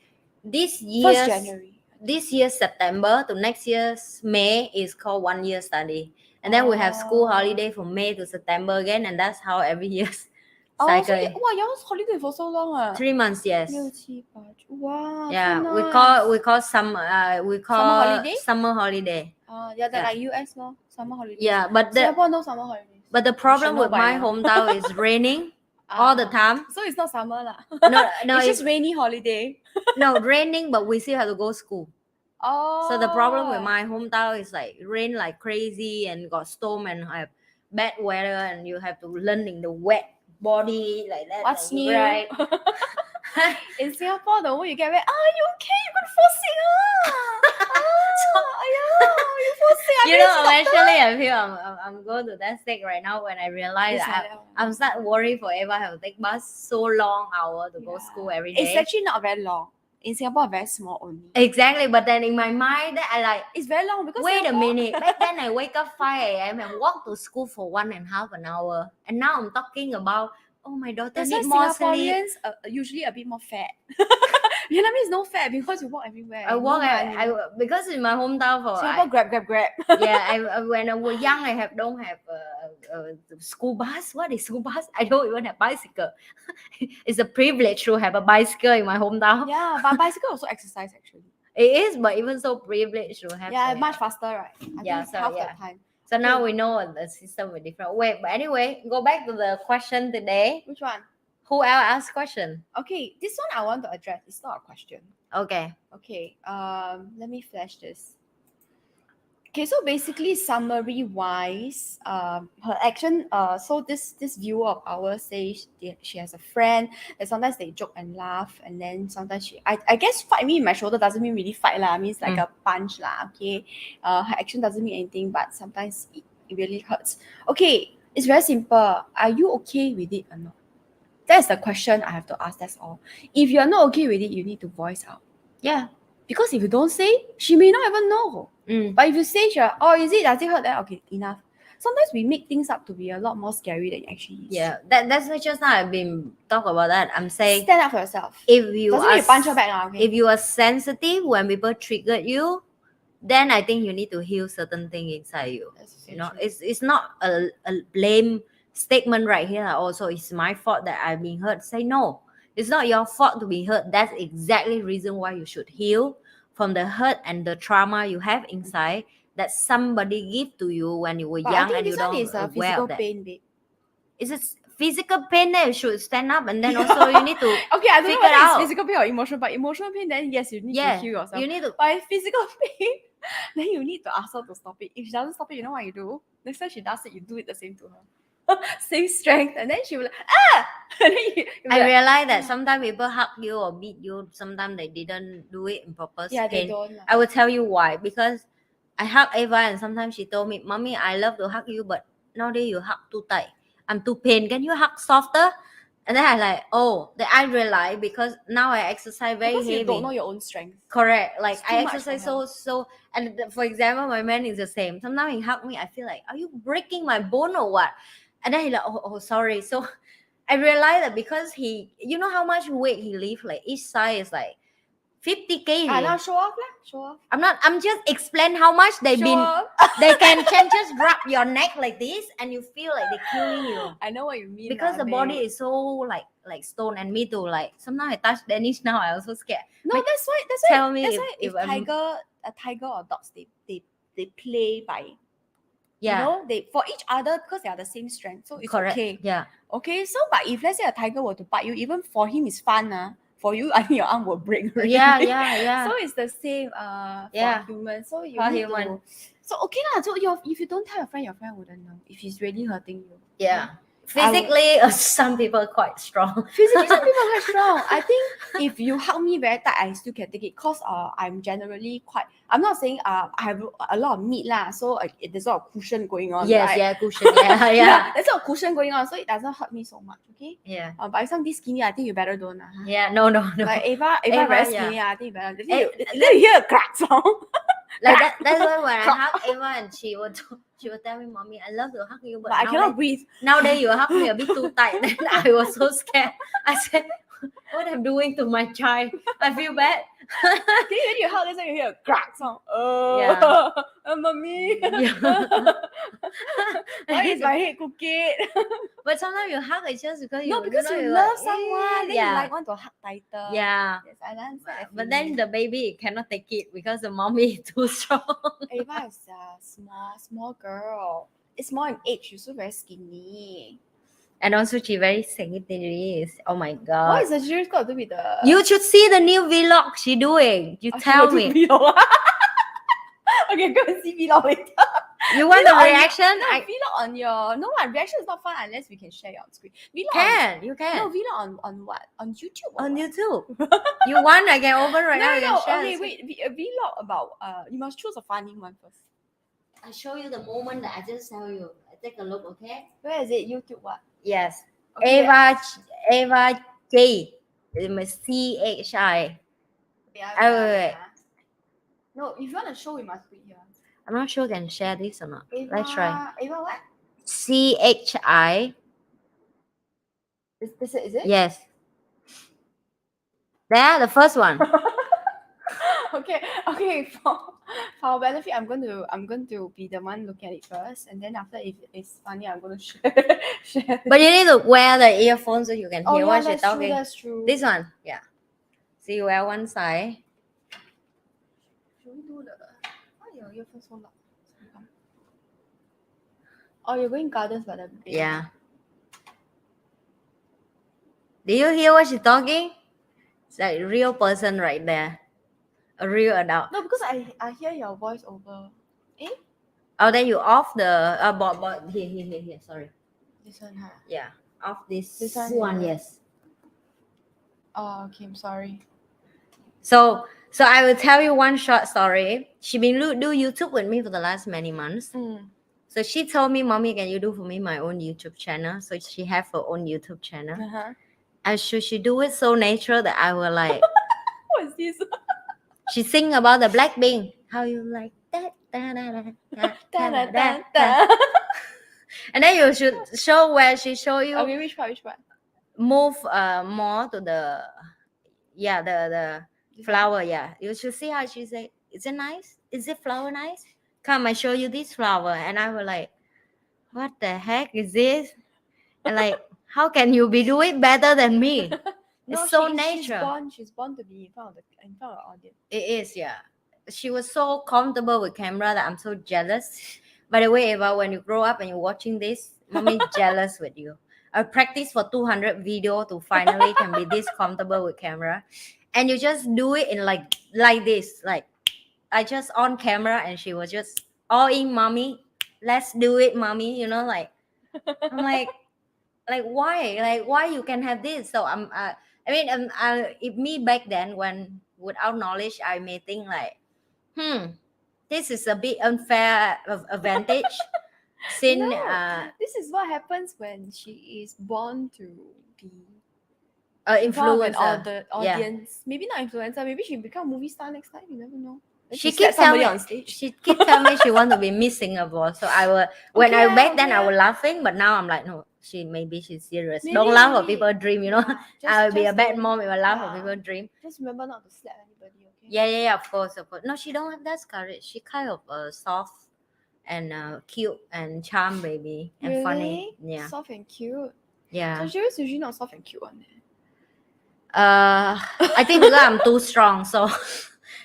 this year. 1st January. This year's September to next year's May is called 1 year study. And then we have school holiday from May to September again, and that's how every year's cycle. So y'all's holiday for so long. 3 months, yes. 6, 7, 8. Wow. Yeah, so we nice. call summer holiday. Yeah, they're like US no summer holidays. Yeah, but Singapore no summer holidays. But the problem with my hometown is raining all the time. So it's not summer lah. No, it's just rainy holiday. No, raining, but we still have to go to school. Oh. So the problem with my hometown is like rain like crazy and got storm and have bad weather, and you have to learn in the wet body like that. What's new? Right? In Singapore, the moment you get wet, you okay? You're gonna fall sick. You fall sick. Eventually I feel I'm going to that state right now when I realize I'm start worried forever. I have to take bus so long hour to go to school every day. It's actually not very long. In Singapore, very small only. Exactly, but then in my mind, I like it's very long because wait a minute. Back then, I wake up 5 a.m. and walk to school for 1.5 hour, and now I'm talking about my daughter need more sleep. Singaporeans usually a bit more fat. Vietnamese no fat because you walk everywhere. I walk. Because in my hometown for Singapore grab. Yeah, when I was young, don't have a school bus. What is school bus? I don't even have bicycle. It's a privilege to have a bicycle in my hometown. Yeah, but bicycle also exercise actually. It is, but even so privileged to have. Yeah, much faster, right? I think half the time. So now we know the system is different. Wait, but anyway, go back to the question today. Which one? Who else asked question? Okay, this one I want to address. It's not a question. Okay. Let me flash this. Okay, so basically, summary wise, her action. So this viewer of ours says she has a friend, and sometimes they joke and laugh, and then sometimes I guess fight me in my shoulder doesn't mean really fight lah. Means like a punch lah. Okay, her action doesn't mean anything, but sometimes it really hurts. Okay, it's very simple. Are you okay with it or not? That's the question I have to ask. That's all. If you're not okay with it, you need to voice out. Yeah. Because if you don't say, she may not even know. But if you say, is it? Does it hurt? Then okay, enough. sometimes we make things up to be a lot more scary than it actually is. Yeah, that's what just now I've been talk about that. I'm saying Stand up for yourself. if you Doesn't mean you punch her back, okay? if you are sensitive when people triggered you, then I think you need to heal certain thing inside you. That's You know, true. it's not a blame statement right here. Also, it's my fault that I've been hurt. Say no, it's not your fault to be hurt. That's exactly reason why you should heal from the hurt and the trauma you have inside that somebody give to you when you were But I young think and you this one don't is a aware physical of that. pain, babe. Is it physical pain that you should stand up, and then also you need to Okay, I don't know figure whether out. it's physical pain or emotional, but emotional pain, then yes, you need to heal yourself. You need to. But if physical pain, then you need to ask her to stop it. If she doesn't stop it, you know what you do? Next time she does it, you do it the same to her. Same strength, and then she will like, ah! And then you I realize that sometimes people hug you or beat you. Sometimes they didn't do it in purpose. yeah, they pain. don't. I will tell you why. Because I hug Eva, and sometimes she told me, "Mommy, I love to hug you, but nowadays you hug too tight. I'm too pain. Can you hug softer?" And then I like, oh, then I realize because now I exercise very because heavy. you don't know your own strength. Correct. Like It's too I much exercise for her. so, and for example, my man is the same. Sometimes he hug me, I feel like, are you breaking my bone or what? And then he like, oh, sorry. So I realized that because he, you know how much weight he lift, like each side is like 50 kg. Now show off lah. Show off. I'm just explain how much they've Show been. off. They can just grab your neck like this, and you feel like they're killing you. I know what you mean. Because the body is so like stone, and me too. Like sometimes I touch Danish now, I also scared. No, But that's why. tell me if a tiger or dogs, they play by. Yeah. You know, they for each other because they are the same strength, so it's Correct. okay. Yeah. Okay, so but if let's say a tiger were to bite you, even for him it's fun, for you, I think your arm will break. Already. Yeah. So it's the same for humans. So you For need human. to. So okay lah. So if you don't tell your friend wouldn't know if he's really hurting you. Yeah. Physically, some people are quite strong. Physically, some people are quite strong. I think if you hug me very tight, I still can take it. Cause I'm generally quite. I'm not saying I have a lot of meat lah, so there's a lot of cushion going on. Yes, right? yeah, cushion. Yeah. There's a lot of cushion going on, so it doesn't hurt me so much. Okay. Yeah. But if somebody skinny, I think you better don't. Yeah. No. Like Ava very skinny. Yeah. I think you better. Then you hear a crack sound. Like that. That's why when I hug Eva, and she will tell me, "Mommy, I love to hug you, but I cannot breathe. Nowadays you hug me a bit too tight." Then I was so scared. I said, "What I'm doing to my child? I feel bad." When you hug, then you hear a crack sound. Yeah. Mommy. Yeah. Why is my head cooking? But sometimes you hug it's just because No, because you like, love someone. Then you like want to hug tighter. Yeah. Yes, I understand. But then the baby cannot take it because the mommy is too strong. Ava is a small girl. It's more in age. She's so very skinny. And also she very sensitive. Oh my god. What is the serious got to do with the? You should see the new vlog she doing. You tell me. Okay, go and see vlog later. You want the reaction? Vlog on your reaction is not fun unless we can share it on screen. Vlog You can. No, vlog on what? On YouTube. On YouTube. You want? I can open right now. No. Share Okay, wait. A vlog about you must choose a funny one first. I show you the moment that I just tell you. Take a look, okay? Where is it? YouTube what? Yes. Okay, Eva J. CHI. Wait. No, if you want to show, we must put here. I'm not sure can share this or not. Eva, Let's try. Eva what? CHI. Is it? Yes. There, the first one. Okay. For our benefit, I'm going to be the one looking at it first, and then after if it's funny, I'm going to share. But you need to wear the earphones so you can hear what she's talking. That's true. This one, yeah. So you wear one side. Should we do the? Why your earphones so loud? Oh, you're going gardens by the bay. Yeah. Do you hear what she's talking? It's like a real person right there. A real adult. No, because I hear your voice over. Oh, then you off the but here. Sorry. This one, huh? Yeah. Off this This one, yeah. yes. Oh, okay. I'm sorry. So I will tell you one short story. She been do YouTube with me for the last many months. So she told me, "Mommy, can you do for me my own YouTube channel?" So she have her own YouTube channel. And she do it so natural that I will like. What is this? She sing about the Blackpink. How you like that? Da, da, da, da, da, da, da, da. And then you should show where she show you. Okay, which part? Move more to the the flower. Yeah, you should see how she say, is it nice? Is it flower nice? Come, I show you this flower. And I was like, what the heck is this? And like, how can you be doing better than me? No, It's so natural. She's born to be in front of the audience. It is, yeah. She was so comfortable with camera that I'm so jealous. By the way, Eva, when you grow up and you're watching this, mommy jealous with you. I practiced for 200 video to finally can be this comfortable with camera, and you just do it in like this. Like I just on camera, and she was just all in, mommy. Let's do it, mommy. You know, like I'm like why you can have this? So if me back then, when without knowledge, I may think like, this is a bit unfair advantage. Since this is what happens when she is born to be influencer, the audience. Maybe not influencer. Maybe she become movie star next time. You never know. She keeps telling me on stage. She keeps telling me she want to be Miss Singapore. So I will I was laughing, but now I'm like, no, she's serious. Don't laugh for people's dream, you know. I will be a bad mom if I laugh for people's dream. Just remember not to slap anybody, okay? Yeah, of course. No, she don't have that courage. She kind of soft and cute and charm baby and really? Funny. Yeah. Soft and cute. Yeah. So Jerry's usually not soft and cute one. I think because I'm too strong, so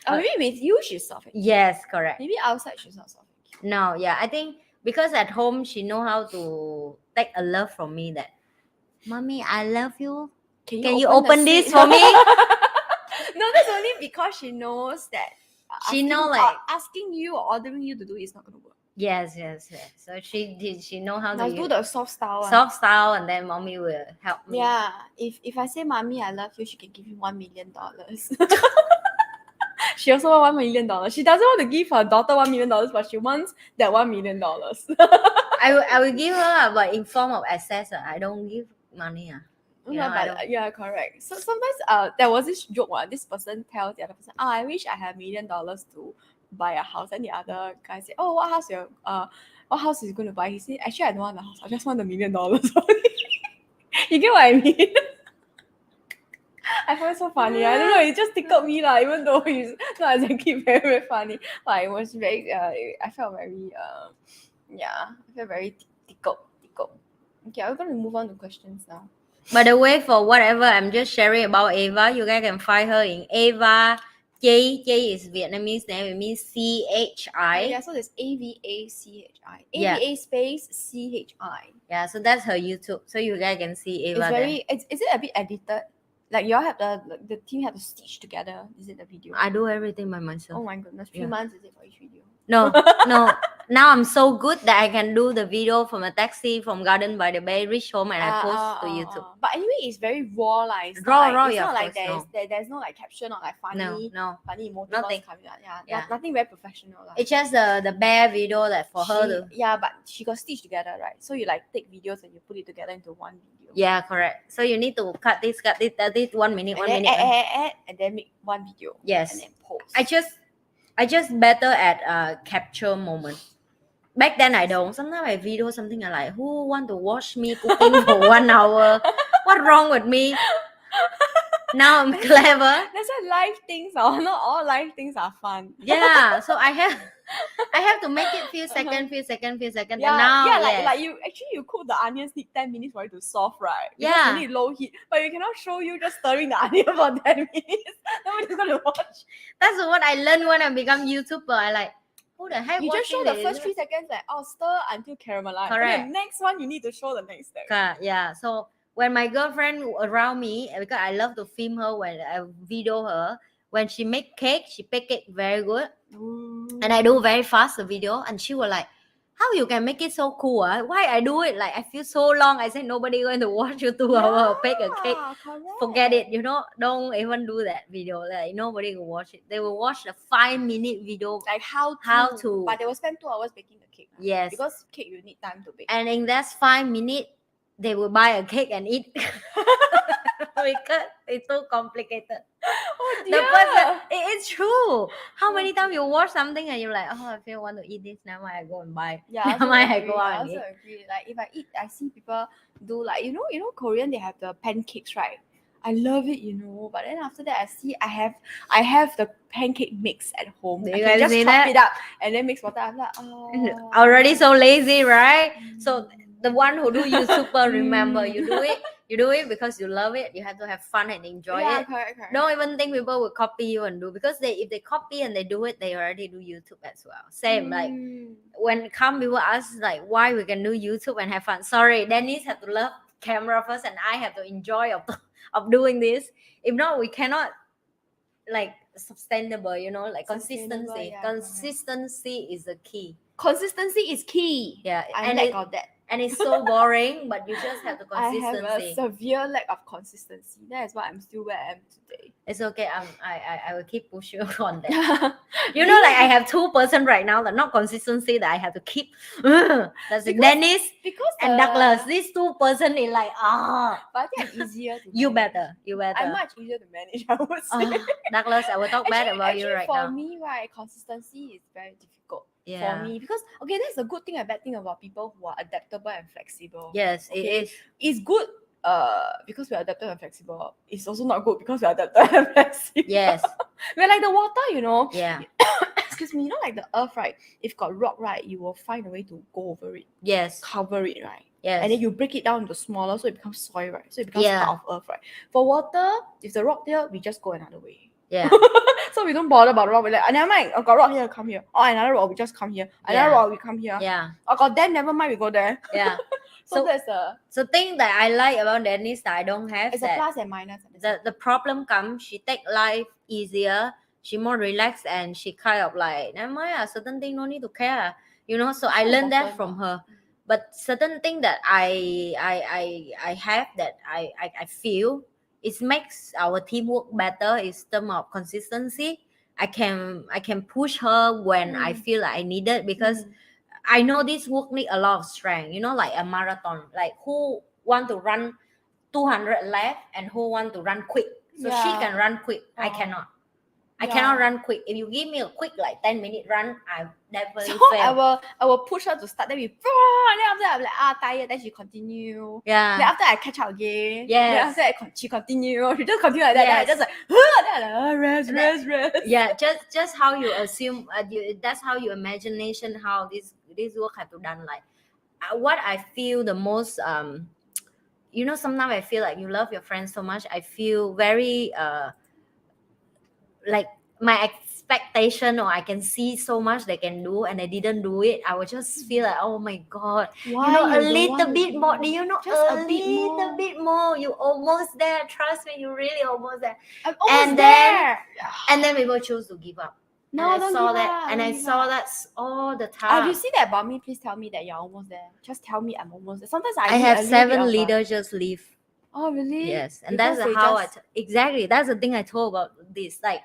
maybe with you she's soft and cute. Yes, correct. Maybe outside she's not soft and cute. No, yeah. I think because at home she know how to take a love from me that, mommy, I love you. Can you open this for me? No, that's only because she knows that asking you or ordering you to do is not gonna work. Yes. So she know how to do the soft style. And then mommy will help me. Yeah. If I say, mommy, I love you, she can give you $1 million. She also want $1 million. She doesn't want to give her daughter $1 million, but she wants that $1 million. I will give her, but in form of assets. I don't give money. Yeah, correct. So sometimes there was this joke. This person tells the other person, I wish I had $1 million to buy a house. And the other guy said, oh, what house is you going to buy? He said, actually, I don't want a house. I just want $1 million. You get what I mean? I find it so funny. I don't know. It just tickled me, even though it's not exactly very, very funny. But it was very. I felt very. I felt very tickled. Okay, we're gonna move on to questions now. By the way, for whatever I'm just sharing about Ava, you guys can find her in Ava. J is Vietnamese name. It means CHI. Yeah, so there's AVACHI. AVA space CHI. Yeah, so that's her YouTube. So you guys can see Ava. Is it a bit edited? Like you all have the team have to stitch together. Is it the video? I do everything by myself. Oh my goodness, 3 months is it for each video? No. Now I'm so good that I can do the video from a taxi from Garden by the Bay, reach home, and I post to YouTube. But anyway, it's very raw, like it's raw. It's not like there's no like caption or like funny emoji. Nothing. Nothing very professional. It's just the bare video that for her to. Yeah, but she got stitched together, right? So you like take videos and you put it together into one video. Yeah, correct. So you need to cut this 1 minute, and then make one video. Yes. And then post. I just better at capture moment. Back then I don't. Sometimes I video something I like, who want to watch me cooking for 1 hour? What wrong with me? Now I'm clever. That's why live things are not all live things are fun. Yeah, so I have to make it few seconds. Yeah, and now like you cook the onions, need 10 minutes for it to soft, right? Because Yeah. you need low heat, but you cannot show you just stirring the onion for 10 minutes. Nobody's gonna watch. That's what I learned when I become YouTuber. I like, who the heck You just show watching the this? first 3 seconds, like stir until caramelized. Correct. And the next one you need to show the next step. Yeah. So when my girlfriend around me, because I love to film her when I video her, when she make cake, she bake it very good. And I do very fast the video, and she was like, how you can make it so cool? Why I do it? Like I feel so long. I said nobody going to watch you 2 hours bake a cake. Correct. Forget it. Don't even do that video. Like nobody will watch it. They will watch the 5-minute video. Like how to. But they will spend 2 hours baking the cake. Right? Yes. Because cake you need time to bake. And in that 5 minutes, they will buy a cake and eat. Because it's so complicated. Oh The person, it's true. How many times you watch something and you're like, oh, I feel want to eat this, now I go and buy. Yeah, Now I go I out and also eat. agree. Like if I eat, I see people do like Korean, they have the pancakes, right? I love it, But then after that, I have the pancake mix at home. Do I you can guys just see chop that? it up and then mix water. I'm like, oh, Already so lazy, right? So the one who do YouTuber, remember, you do it because you love it. You have to have fun and enjoy it. Correct. Don't even think people will copy you and do, because if they copy and they do it, they already do YouTube as well. Same, like when come people ask like why we can do YouTube and have fun. Sorry, Dennis have to love camera first, and I have to enjoy of doing this. If not, we cannot like sustainable, like consistency. Consistency is the key. Consistency is key. Yeah, I lack of that. And it's so boring, but you just have the I have consistency. a severe lack of consistency. That is why I'm still where I am today. It's okay. I will keep pushing on that. Like I have 2% right now that not consistency that I have to keep. That's Dennis and Douglas. These 2% is like But I think I'm easier to you manage. better. I'm much easier to manage, I would say. Douglas, I will talk bad about you right now. For me, right, consistency is very difficult. Yeah. For me, because that's a good thing and bad thing about people who are adaptable and flexible. Yes, okay? It is. It's good because we're adaptable and flexible. It's also not good because we're adaptable and flexible. Yes. We're like the water, Yeah. Excuse me, like the earth, right? If got rock, right, you will find a way to go over it. Yes. Cover it, right? Yes. And then you break it down into smaller, so it becomes soil, right? So it becomes part of earth, right? For water, if the rock there, we just go another way. Yeah. So we don't bother about the rock. We're like, never mind. I got rock here, come here. Oh, another rock, we just come here. Another rock, we come here. Yeah. I got there, never mind, we go there. Yeah. So that's the. So thing that I like about Dennis that I don't have. It's a plus and minus. The problem comes, she take life easier. She more relaxed and she kind of like, never mind, certain thing no need to care. So I learned that from her. But certain thing that I have that I feel it makes our teamwork better is term of consistency. I can push her when I feel like I need it, because I know this work need a lot of strength. Like a marathon, like who want to run 200 left and who want to run quick. So she can run quick. I cannot. I cannot run quick. If you give me a quick 10-minute run, I definitely fail. I will push her to start. Then we, and then after that, I'm like tired. Then she continue. Yeah. Then after I catch up again. Yes. Then after she continue. She just continue like that. Then I just like rest. Yeah. Just how you assume. That's how your imagination how this work have to done. Like what I feel the most. Sometimes I feel like you love your friends so much. I feel very like my expectation, or I can see so much they can do and they didn't do it. I would just feel like, oh my god, why a little bit more. Do just a little bit more? You almost there. Trust me, you really almost there. I'm almost there. And then people choose to give up. No, I saw that all the time. Have you seen that about me? Please tell me that you're almost there. Just tell me I'm almost there. Sometimes I have 7 leaders just leave. Oh really? Yes, and that's how exactly. That's the thing I told about this. Like,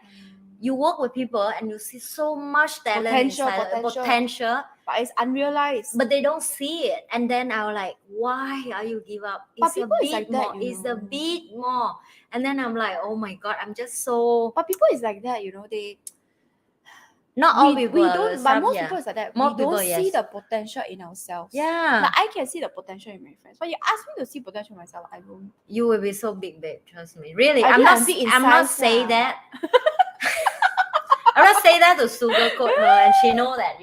you work with people and you see so much talent, potential, but it's unrealized. But they don't see it, and then I was like, why are you give up? It's a bit like more. It's a bit more, and then I'm like, oh my god, I'm just so. But people is like that, they. Not all people. We don't, but most people is like that. We don't see the potential in ourselves. Yeah. Like, I can see the potential in my friends. But you ask me to see potential in myself, I don't. You will be so big, babe. Trust me. Really. I'm not saying that. I'm not saying that to sugarcoat her, and she know that,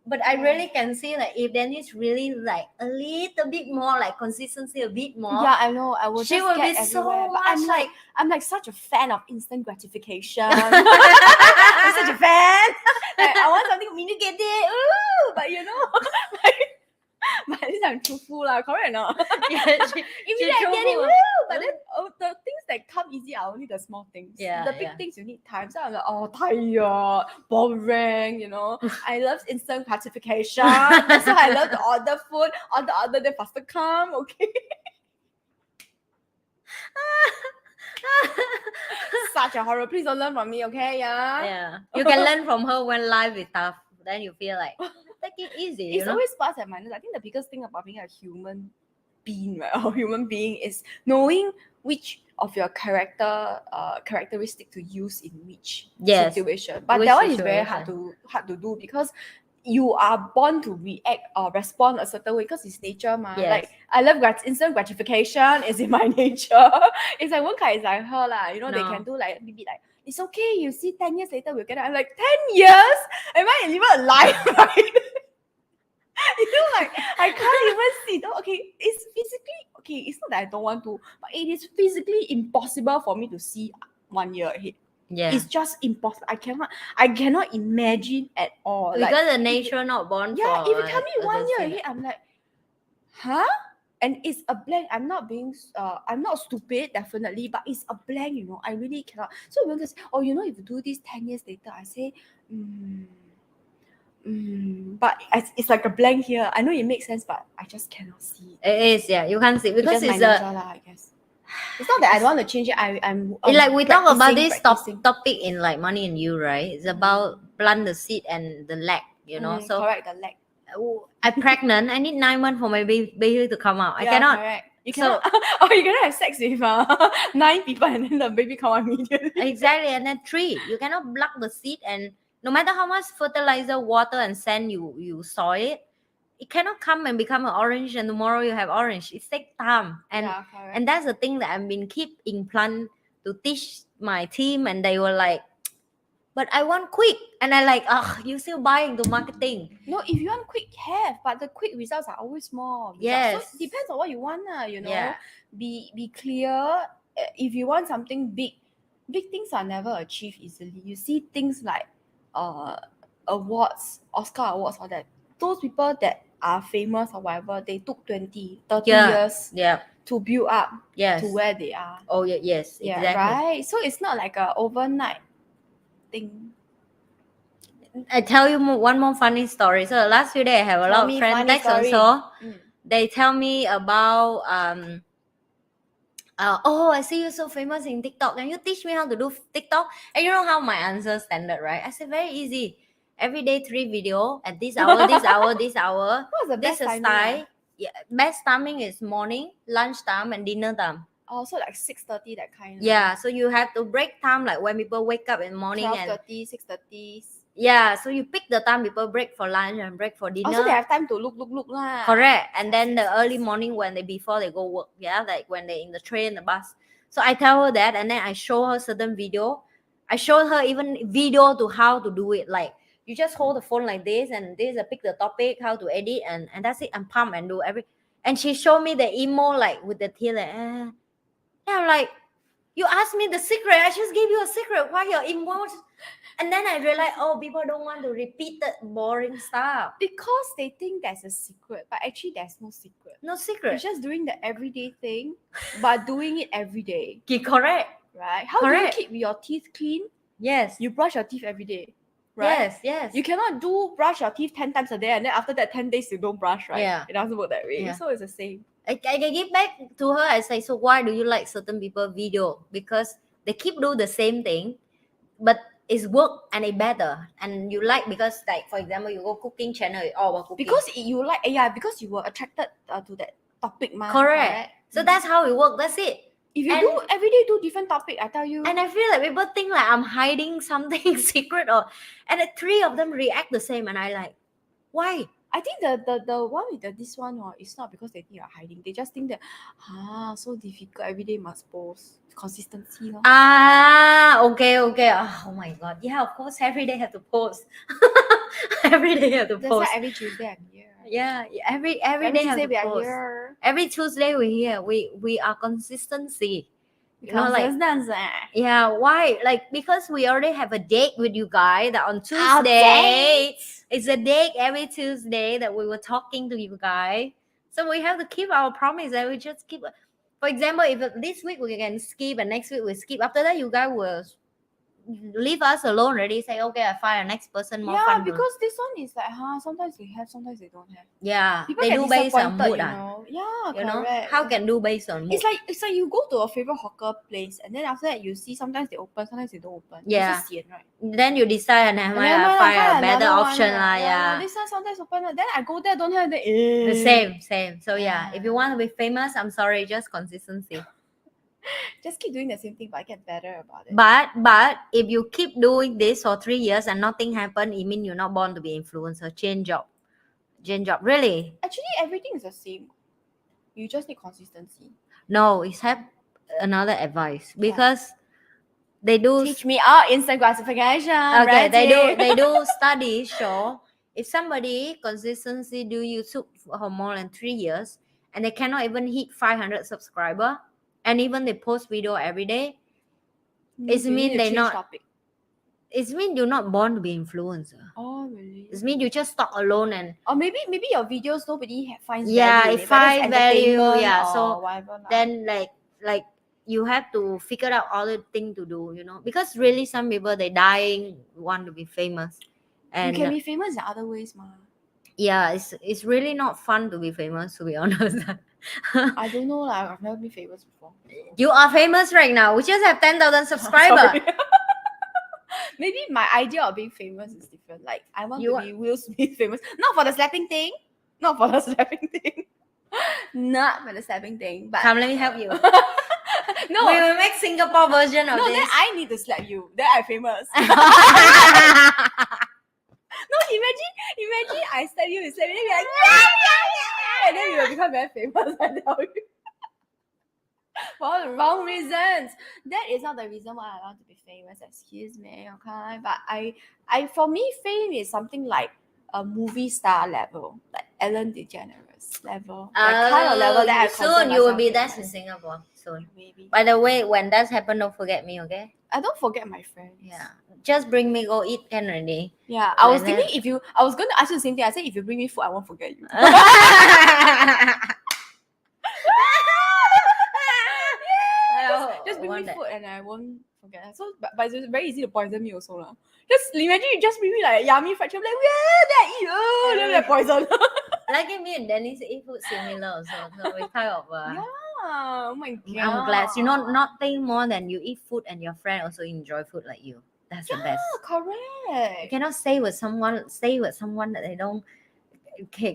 But I really can see like if Dennis really like a little bit more, like consistency a bit more. Yeah, I know. I will. She will be so much. I'm like such a fan of instant gratification. I'm such a fan. Like, I want something immediate. Ooh, but but at least I'm truthful, correct or not? Yeah, immediately I get it. Woo! But then the things that come easy are only the small things. Yeah, the big things you need time. So I'm like, tired, boring. I love instant gratification. That's why I love to order food. Order, then faster come. Okay. Such a horror. Please don't learn from me, okay? Yeah. You can learn from her when life is tough. Then you feel like take it easy. It's always plus and minus. I think the biggest thing about being a human being, right, or human being, is knowing which of your characteristic to use in which Yes. situation. But Which that one is very situation. hard to do, because you are born to react or respond a certain way because it's nature, ma. Yes. Like I love instant gratification is in my nature. It's like one kind is like her lah. You know, they No. can do like maybe like, it's okay, you see 10 years later we'll get it. I'm like, 10 years? Am I even alive? Right? You know, like I can't even see. No, okay, it's physically okay. It's not that I don't want to, but it is physically impossible for me to see 1 year ahead. Yeah. It's just impossible. I cannot imagine at all. Because like, the nature not born yeah, for. if you tell me 1 year thing. ahead, I'm like, huh? And it's a blank. I'm not stupid, definitely, but it's a blank, you know. I really cannot. So when they say, oh, you know, if you do this 10 years later, I say, but it's like a blank here. I know it makes sense, but I just cannot see it. It is, yeah. You can't see because It's it's my nature lah, I guess. It's not that I don't want to change it. I'm like we talk about this practicing. topic in like Money and You, right? It's about plant the seed and the leg, you know. So correct, the leg. I'm pregnant. I need 9 months for my baby to come out. I cannot. Correct. You cannot. You cannot have sex with 9 people and then the baby come out immediately. Exactly, and then 3, you cannot block the seed, and no matter how much fertilizer, water, and sand you sow it cannot come and become an orange, and tomorrow you have orange. It takes time, and that's the thing that I've been keep implant to teach my team, and they were like, but I want quick, and I like, you still buying the marketing. No, if you want quick, have, but the quick results are always small. Yes. So it depends on what you want, you know. Yeah. Be clear. If you want something big things are never achieved easily. You see things like awards, Oscar awards, all that. Those people that are famous or whatever, they took 20, 30 years to build up to where they are. Oh, yes, exactly. Right? So it's not like a overnight thing. I tell you one more funny story. So the last few days I have a lot of friends text also. They tell me about I see you so famous in TikTok. Can you teach me how to do TikTok? And you know how my answer standard, right? I said very easy. Every day 3 video at this hour, this hour, this hour. What's the best timing? Style. Yeah, best timing is morning, lunchtime, and dinner time. Oh, so like 6:30 that kind. Yeah, so you have to break time like when people wake up in the morning 12:30, 6:30. Yeah, so you pick the time people break for lunch and break for dinner. Also, they have time to look lah. Correct. And then the early morning before they go work, like when they're in the train, the bus. So I tell her that, and then I show her certain video. I showed her even video to how to do it. Like you just hold the phone like this, and this pick the topic, how to edit, and that's it. And pump and do every. And she showed me the emo like with the tear. Like, And I'm like, you asked me the secret. I just gave you a secret. Why your emo? And then I realized, people don't want to repeat that boring stuff. Because they think there's a secret, but actually there's no secret. No secret. You're just doing the everyday thing, but doing it every day. Correct. Right? How do you keep your teeth clean? Yes. You brush your teeth every day. Right? Yes. You cannot brush your teeth 10 times a day, and then after that 10 days you don't brush, right? Yeah. It doesn't work that way. Yeah. So it's the same. I give back to her. I say, so why do you like certain people video? Because they keep do the same thing, but it's work and it better. And you like because like for example, you go cooking channel, it's all about cooking. Because you like, because you were attracted to that topic, man. Correct. So that's how it works. That's it. If you do every day do different topic, I tell you. And I feel like people think like I'm hiding something secret, and the 3 of them react the same, and I like, why? I think the one with this one it's not because they think you're hiding. They just think that so difficult, every day must post. Consistency. Okay. Oh my god. Yeah, of course every day have to post. Every day have to post. That's why every Tuesday I'm here. Yeah, every day have to we post. Are here. Every Tuesday we're here. We are consistency. You know, like yeah, why? Like because we already have a date with you guys that on Tuesday. It's a date every Tuesday that we were talking to you guys. So we have to keep our promise and we just keep. For example, if this week we can skip and next week we skip. After that, you guys will leave us alone already. Say, okay, I find a next person more Yeah, fun. because this one is like, sometimes they have, sometimes they don't have. Yeah, People they get do based on disappointed, mood. you know. Yeah, You know, correct. how can do based on mood? It's like you go to a favorite hawker place and then after that you see sometimes they open, sometimes they don't open. Yeah. It's so sian, right? Then you decide and And never mind, find a find better another option. one, Yeah. This one sometimes open. Then I go there, don't have the Same. So yeah, if you want to be famous, I'm sorry, just consistency. Just keep doing the same thing but get better about it. But if you keep doing this for 3 years and nothing happen, it means you're not born to be influencer. Change job. Really? Actually, everything is the same. You just need consistency. No, it's have another advice because they do teach me out instant gratification. Okay, Ready? they do studies show if somebody consistency do YouTube for more than 3 years and they cannot even hit 500 subscriber and even they post video every day, it mean they not topic. It mean you're not born to be influencer. Oh really? It mean you just talk alone and or maybe your videos nobody finds yeah, value. It find value. Yeah, so whatever. Then like you have to figure out other thing to do, you know, because really some people they dying want to be famous. And you can be famous in other ways, ma. Yeah, it's really not fun to be famous, to be honest. I don't know, like I've never been famous before. You are famous right now. We just have 10,000 subscribers. Maybe my idea of being famous is different. Like I want to be Will Smith famous, not for the slapping thing, not for the slapping thing, not for the slapping thing. But come, let me help you. No, we will make Singapore version of no, this. then I need to slap you. Then I'm famous. No, imagine I slap you, and then you're like, yeah, and then we will become very famous. I tell you. For all the wrong reasons. That is not the reason why I want to be famous. Excuse me, okay? But for me, fame is something like a movie star level, like Ellen DeGeneres level, that kind of level that I soon you will be that in Singapore. Soon, maybe. By the way, when that happen, don't forget me, okay? I don't forget my friends. Yeah, just bring me go eat can already. Yeah, I was thinking I was going to ask you the same thing. I said if you bring me food, I won't forget you. Just bring me food and I won't forget. So, but it's very easy to poison me also lah. Just imagine you just bring me like a yummy fried chicken, like that eat, then that poison. Like me and Dennis eat food similar also. So we kind of yeah. Oh my god. I'm glad. You know, nothing more than you eat food and your friend also enjoy food like you. That's the best. Correct. You cannot stay with someone that they don't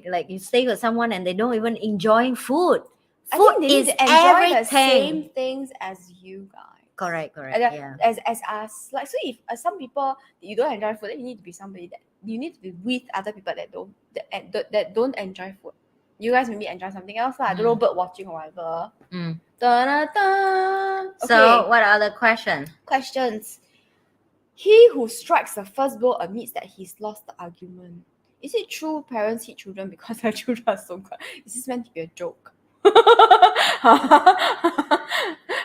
like you stay with someone and they don't even enjoy food. Food is everything. The same things as you guys. Correct. Yeah. As us. Like so if some people you don't enjoy food, then you need to be somebody that you need to be with other people that don't enjoy food. You guys maybe enjoy something else. I don't know, bird watching or whatever. Okay. So what are the questions? He who strikes the first blow admits that he's lost the argument. Is it true parents hit children because their children are so good? Is this meant to be a joke?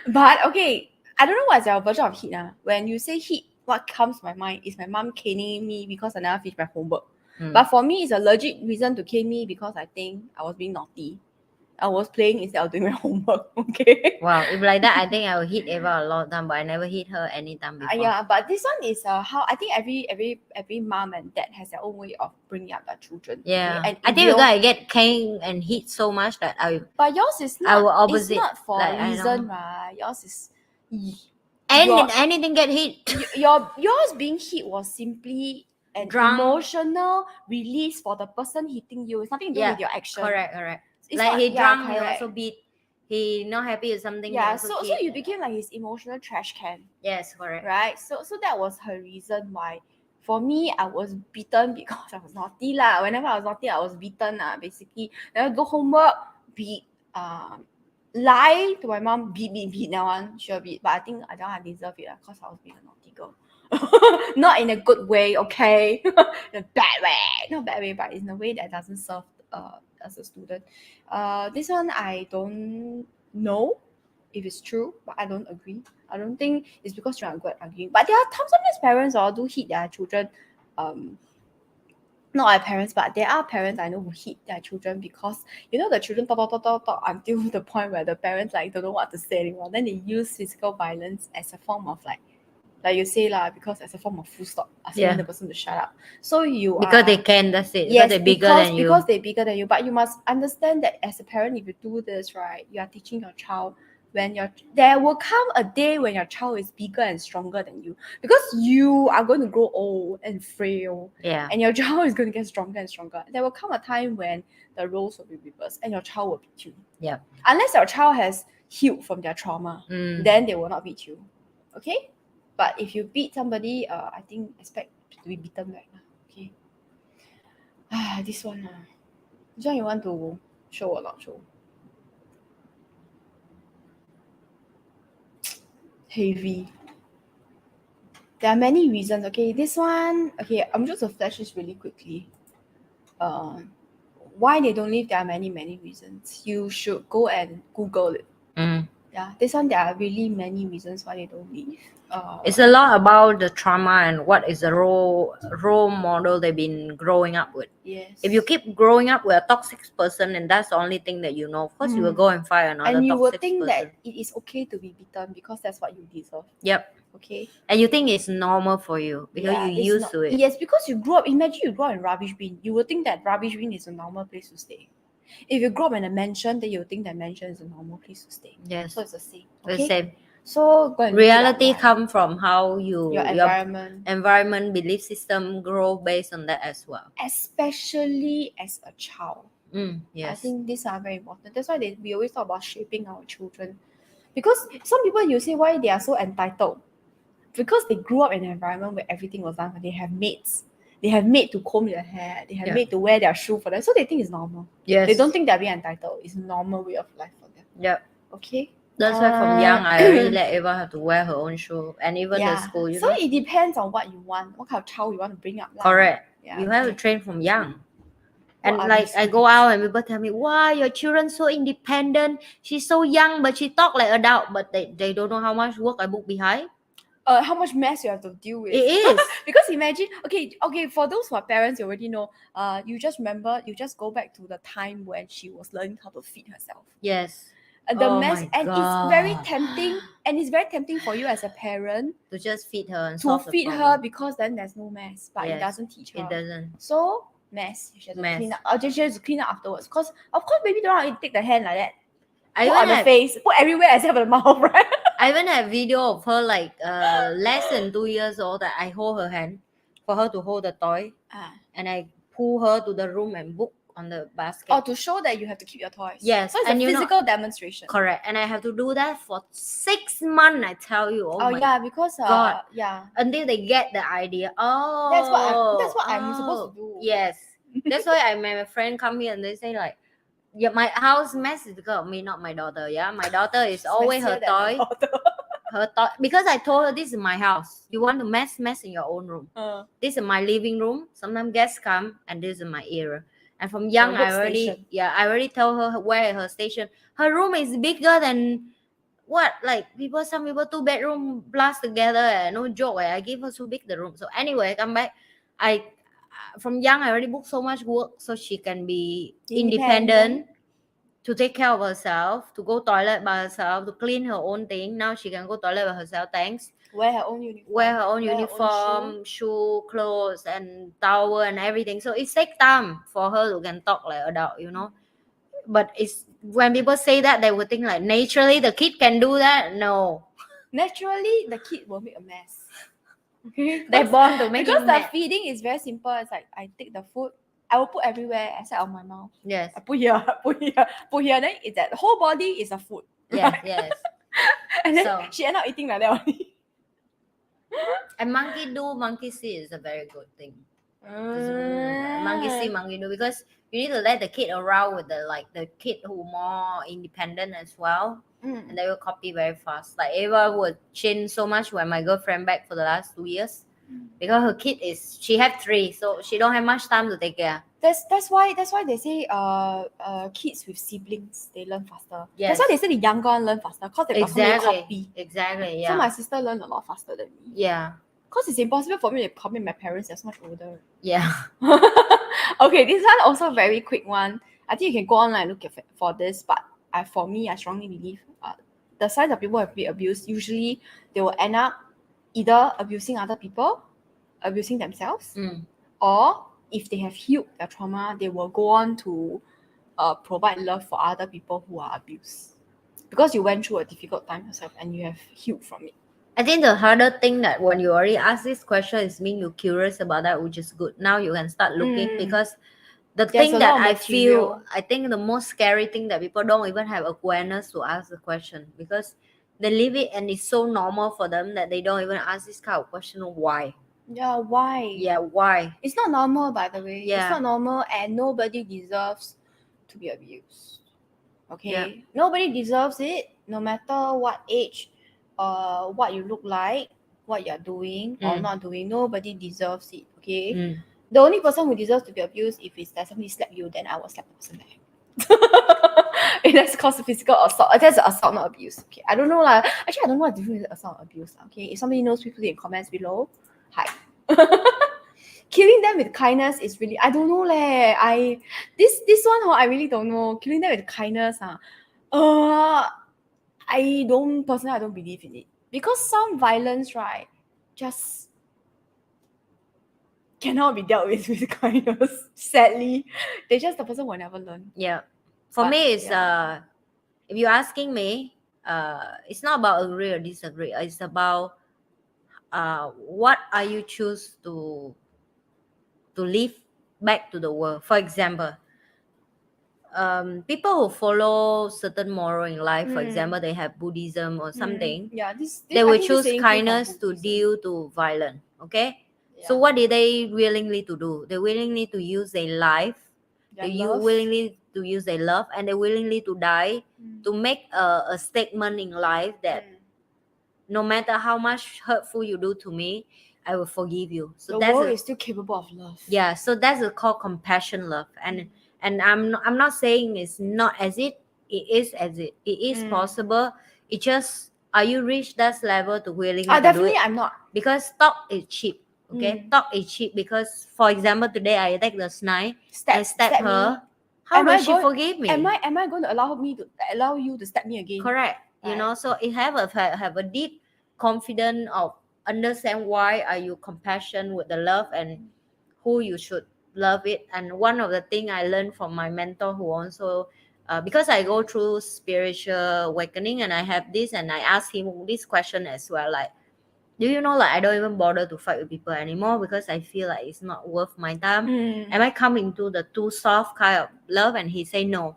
But okay, I don't know what's your version of hit. When you say hit, what comes to my mind is my mom caning me because I never finished my homework. But for me, it's a legit reason to cane me because I think I was being naughty. I was playing instead of doing my homework. Okay. Wow, if like that, I think I will hit Eva a lot of time, but I never hit her any time before. Yeah, but this one is how I think every mom and dad has their own way of bringing up their children. Yeah, okay? And I think because I get caned and hit so much that But yours is not. I will opposite. It's not for like, a reason, right? Yours is. Anything get hit. Yours being hit was simply an emotional release for the person hitting you. It's nothing to do with your action. Correct. It's like not, he drunk, he also beat. He not happy with something. Yeah, so you became like his emotional trash can. Yes, correct. Right. So that was her reason why. For me, I was beaten because I was naughty lah. Whenever I was naughty, I was beaten lah. Basically, never do homework, beat. Lie to my mom, beat that one, sure beat. But I think I don't deserve it because I was being a naughty girl. Not in a good way, okay? In a bad way. Not bad way, but in a way that doesn't serve as a student. This one I don't know if it's true, but I don't agree. I don't think it's because you're good at arguing. But there are sometimes parents do hit their children. Not our parents, but there are parents I know who hit their children because the children talk until the point where the parents don't know what to say anymore. Then they use physical violence as a form of Like you say lah, because as a form of full stop, asking the person to shut up. So you because are, they can, that's it. yes, Because they're bigger than you. Because they're bigger than you. But you must understand that as a parent, if you do this, right, you are teaching your child when there will come a day when your child is bigger and stronger than you, because you are going to grow old and frail, and your child is going to get stronger and stronger. There will come a time when the roles will be reversed and your child will beat you. Yeah. Unless your child has healed from their trauma, then they will not beat you. Okay? But if you beat somebody, I think expect to be beaten back. Okay. This one. This one you want to show or not show? Heavy. There are many reasons. Okay, this one. Okay, I'm just gonna flash this really quickly. Why they don't leave? There are many reasons. You should go and Google it. Yeah, this one there are really many reasons why they don't leave. It's a lot about the trauma and what is the role model they've been growing up with. Yes. If you keep growing up with a toxic person and that's the only thing that you know, of course you will go and find another toxic person. And you will think that it is okay to be beaten because that's what you deserve. Yep. Okay. And you think it's normal for you because you're used to it. Yes, because you grew up. Imagine you grow up in rubbish bin. You will think that rubbish bin is a normal place to stay. If you grow up in a mansion, then you think that mansion is a normal place to stay. Yes. So it's the same. Okay? The same. So go and reality come from how your environment, belief system grow based on that as well. Especially as a child. Yes. I think these are very important. That's why we always talk about shaping our children. Because some people, you say why they are so entitled. Because they grew up in an environment where everything was done for them. They have maids. They have maid to comb their hair. They have maid to wear their shoe for them. So they think it's normal. Yes. They don't think they're being entitled. It's a normal way of life for them. Yep. Okay. That's why from young I already let Eva have to wear her own shoe, and even the school. So it depends on what you want, what kind of child you want to bring up. Correct. You have to train from young. And like I go out and people tell me, "Why your children so independent? She's so young, but she talk like adult." But they don't know how much work I book behind. How much mess you have to deal with. It is. Because imagine, okay, for those who are parents, you already know, you just go back to the time when she was learning how to feed herself. Yes. The mess, and it's very tempting, and it's very tempting for you as a parent to just feed her and because then there's no mess, but it doesn't teach her. It doesn't. So mess, you should clean up. She has to clean up afterwards. Because of course, baby don't want to take the hand like that. Put on the face, put everywhere except for the mouth, right? I even have video of her like less than 2 years old that I hold her hand for her to hold the toy, and I pull her to the room and book on the basket. To show that you have to keep your toys. Yes. So it's a physical demonstration. Correct. And I have to do that for 6 months, I tell you. Because God. Until they get the idea. That's what I'm supposed to do. Yes. That's why my friend come here and they say like, yeah, my house mess is because of me, not my daughter. Yeah, my daughter is always her toy. Her toy, because I told her this is my house. You want to mess in your own room. This is my living room. Sometimes guests come, and this is my area. And from young, I already tell her where her station. Her room is bigger than what? Like some people 2-bedroom plus together. No joke. I give her so big the room. So anyway, I come back. From young, I already booked so much work so she can be independent, to take care of herself, to go toilet by herself, to clean her own thing. Now she can go toilet by herself, thanks. Wear her own uniform, shoe, clothes, and towel and everything. So it takes time for her to can talk like adult, But it's when people say that, they would think like naturally the kid can do that. No. Naturally, the kid will make a mess. Okay. They're born to make because the feeding is very simple. It's like I take the food, I will put everywhere except on my mouth. Yes. I put here. Then it's that the whole body is a food. Yes, yes. And then she end up eating like that only. And monkey see is a very good thing. Monkey see, monkey do, because you need to let the kid around with the kid who more independent as well. And they will copy very fast. Like Ava would change so much when my girlfriend back for the last 2 years, because her kid she had 3, so she don't have much time to take care. That's why they say kids with siblings, they learn faster. Yes. That's why they say the younger one learn faster, because they got somebody to copy. Exactly. Yeah. So my sister learned a lot faster than me. Yeah. Because it's impossible for me to copy my parents. They're so much older. Yeah. Okay, this one also very quick one. I think you can go online and look for this, but for me, I strongly believe the signs of people who have been abused, usually they will end up either abusing other people, abusing themselves, or if they have healed their trauma, they will go on to provide love for other people who are abused. Because you went through a difficult time yourself and you have healed from it. I think the harder thing that when you already ask this question is mean you're curious about that, which is good. Now you can start looking because the There's thing a that lot of I feel, material. I think the most scary thing that people don't even have awareness to ask the question because they leave it and it's so normal for them that they don't even ask this kind of question. Why? Yeah, why? Yeah, why? It's not normal, by the way. Yeah. It's not normal, and nobody deserves to be abused. Okay? Yeah. Nobody deserves it, no matter what age, what you look like, what you're doing or not doing. Nobody deserves it. Okay? The only person who deserves to be abused if it's that somebody slapped you, then I will slap the person back. If that's called physical assault. That's assault, not abuse. Okay. I don't know lah. Actually, I don't know what difference is assault and abuse. Okay. If somebody knows, please put it in comments below. Hi. Killing them with kindness is really, I don't know leh. This one I really don't know. Killing them with kindness I don't believe in it. Because some violence, right, just cannot be dealt with kindness. Sadly. The person will never learn. Yeah. For me, it's if you're asking me, it's not about agree or disagree. It's about what are you choose to live back to the world. For example, people who follow certain moral in life, for example, they have Buddhism or something. Yeah, they will choose kindness to deal to violence. Okay. Yeah. So what did they willingly to do? They willingly to use their life. Willingly to use their love, and they willingly to die to make a statement in life that no matter how much hurtful you do to me, I will forgive you. So the world is still capable of love. Yeah, so that's called compassion love. And I'm not saying it's not as it is as it is possible. It just, are you reach that level to willing to definitely do it? I'm not. Because talk is cheap. Okay, talk is cheap because, for example, today I attack the snake, I stab her. Me. How does she forgive me? Am I going to allow you to stab me again? Correct. Right. You know, so it have a deep confidence of understand why are you compassion with the love and who you should love it. And one of the thing I learned from my mentor who also because I go through spiritual awakening and I have this, and I ask him this question as well, like, do you know, like, I don't even bother to fight with people anymore because I feel like it's not worth my time. Am I coming to the too soft kind of love? And he say no.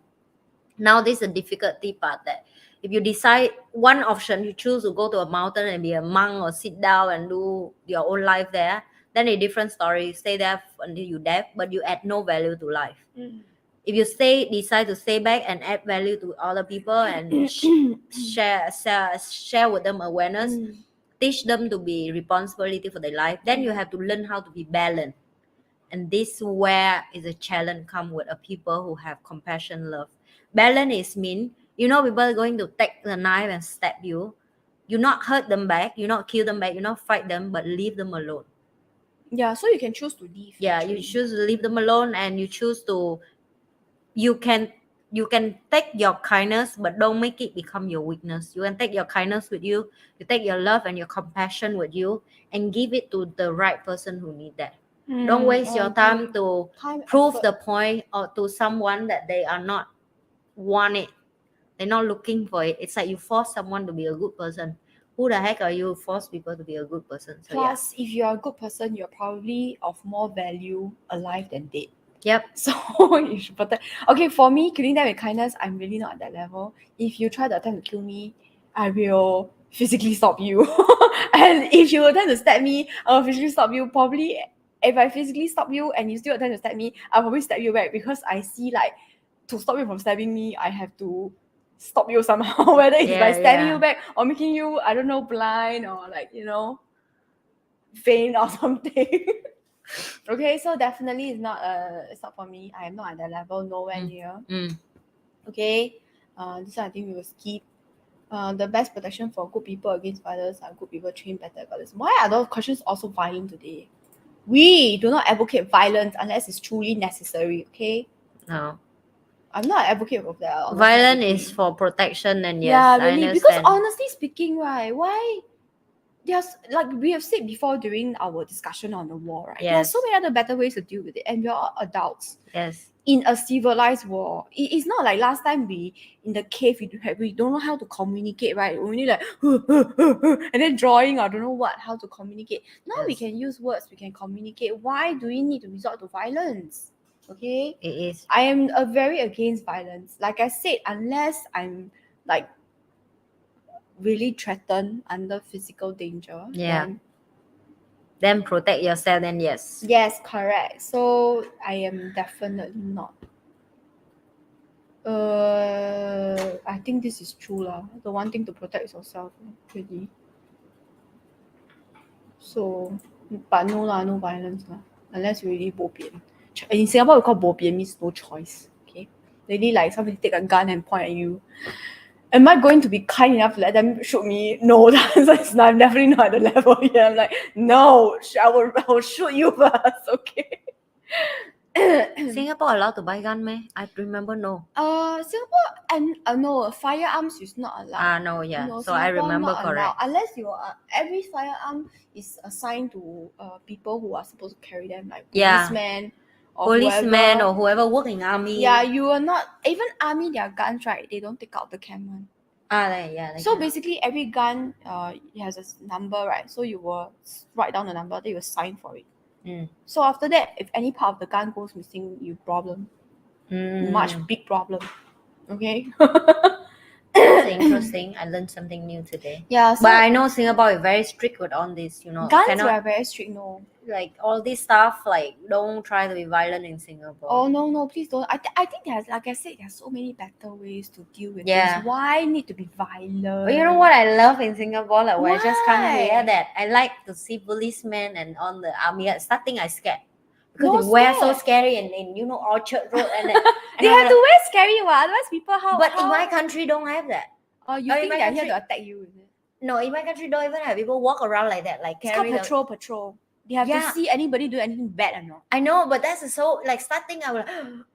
Now this is the difficulty part, that if you decide one option, you choose to go to a mountain and be a monk or sit down and do your own life there, then a different story. You stay there until you death, but you add no value to life. If you decide to stay back and add value to other people and share with them awareness, teach them to be responsibility for their life, then you have to learn how to be balanced. And this where is a challenge come with a people who have compassion, love. Balance is mean, people are going to take the knife and stab you. You not hurt them back, you not kill them back, you not fight them, but leave them alone. Yeah, so you can choose to leave. Yeah, actually. You choose to leave them alone, and you choose to, you can take your kindness, but don't make it become your weakness. You can take your kindness with you, you take your love and your compassion with you, and give it to the right person who need that. Don't waste your time to prove the point or to someone that they are not want it. They're not looking for it. It's like you force someone to be a good person. Who the heck are you force people to be a good person? So, plus, if you're a good person, you're probably of more value alive than dead. Yep. So you should protect. Okay, for me, killing them with kindness, I'm really not at that level. If you try to attempt to kill me, I will physically stop you. And if you attempt to stab me, I will physically stop you. Probably, if I physically stop you and you still attempt to stab me, I'll probably stab you back, because I see, like, to stop you from stabbing me, I have to stop you somehow, whether it's by stabbing you back or making you, I don't know, blind or, like, faint or something. Okay, so definitely it's not for me. I am not at that level, nowhere near. Okay, this one I think we will skip. The best protection for good people against violence are good people trained better about this. Why are those questions also violent today? We do not advocate violence unless it's truly necessary. Okay. No, I'm not an advocate of that. Violence is for protection, and yes, yeah, really, I understand. Because honestly speaking, right, why there's like we have said before during our discussion on the war, right? There are so many other better ways to deal with it, and we are all adults. Yes. In a civilized war, it's not like last time we in the cave we don't know how to communicate, right? Only like and then drawing or don't know what how to communicate. Now we Yes. can use words, we can communicate. Why do we need to resort to violence? Okay, It is. I am very against violence. Like I said, unless I'm like really threatened under physical danger, Yeah. Then protect yourself, then yes. Yes, correct. So I am definitely not. I think this is true lah. The one thing to protect is yourself, really. So, but no lah, no violence lah. Unless you really bo pian. In Singapore, we call bo pian means no choice. Okay, really like somebody take a gun and point at you. Am I going to be kind enough to let them shoot me? No, that's not. I'm definitely not at the level here. I'm like, no, I will shoot you first. Okay. Singapore allowed to buy gun, meh? I remember no. Singapore and no firearms is not allowed. No, yeah. No, So I Singapore remember not correct. allowed. Unless you are every firearm is assigned to people who are supposed to carry them, like policemen Policemen whoever. or whoever work in army. Yeah, you are not even army. Their guns, right? They don't take out the camera. Yeah. So basically, every gun it has a number, right? So you will write down the number, then you will sign for it. So after that, if any part of the gun goes missing, you problem. Much big problem. Okay. That's interesting. I learned something new today. Yeah, so but I know Singapore is very strict with on this, you know. Guns are very strict, no. Like all this stuff, like don't try to be violent in Singapore. Oh no, please don't. I think there's, like I said, there's so many better ways to deal with this. Why need to be violent? But you know what I love in Singapore? Like when I just come here, that I like to see policemen and on the army. Starting I scared. Because they wear so scary and you know Orchard Road and they have to wear scary one, otherwise people But in my country don't have that. Oh, you think they're here to attack you, is it? No, in my country don't even have people walk around like that, like carry. It's called patrol. They have to see anybody do anything bad or not. I know, but that's so like starting I will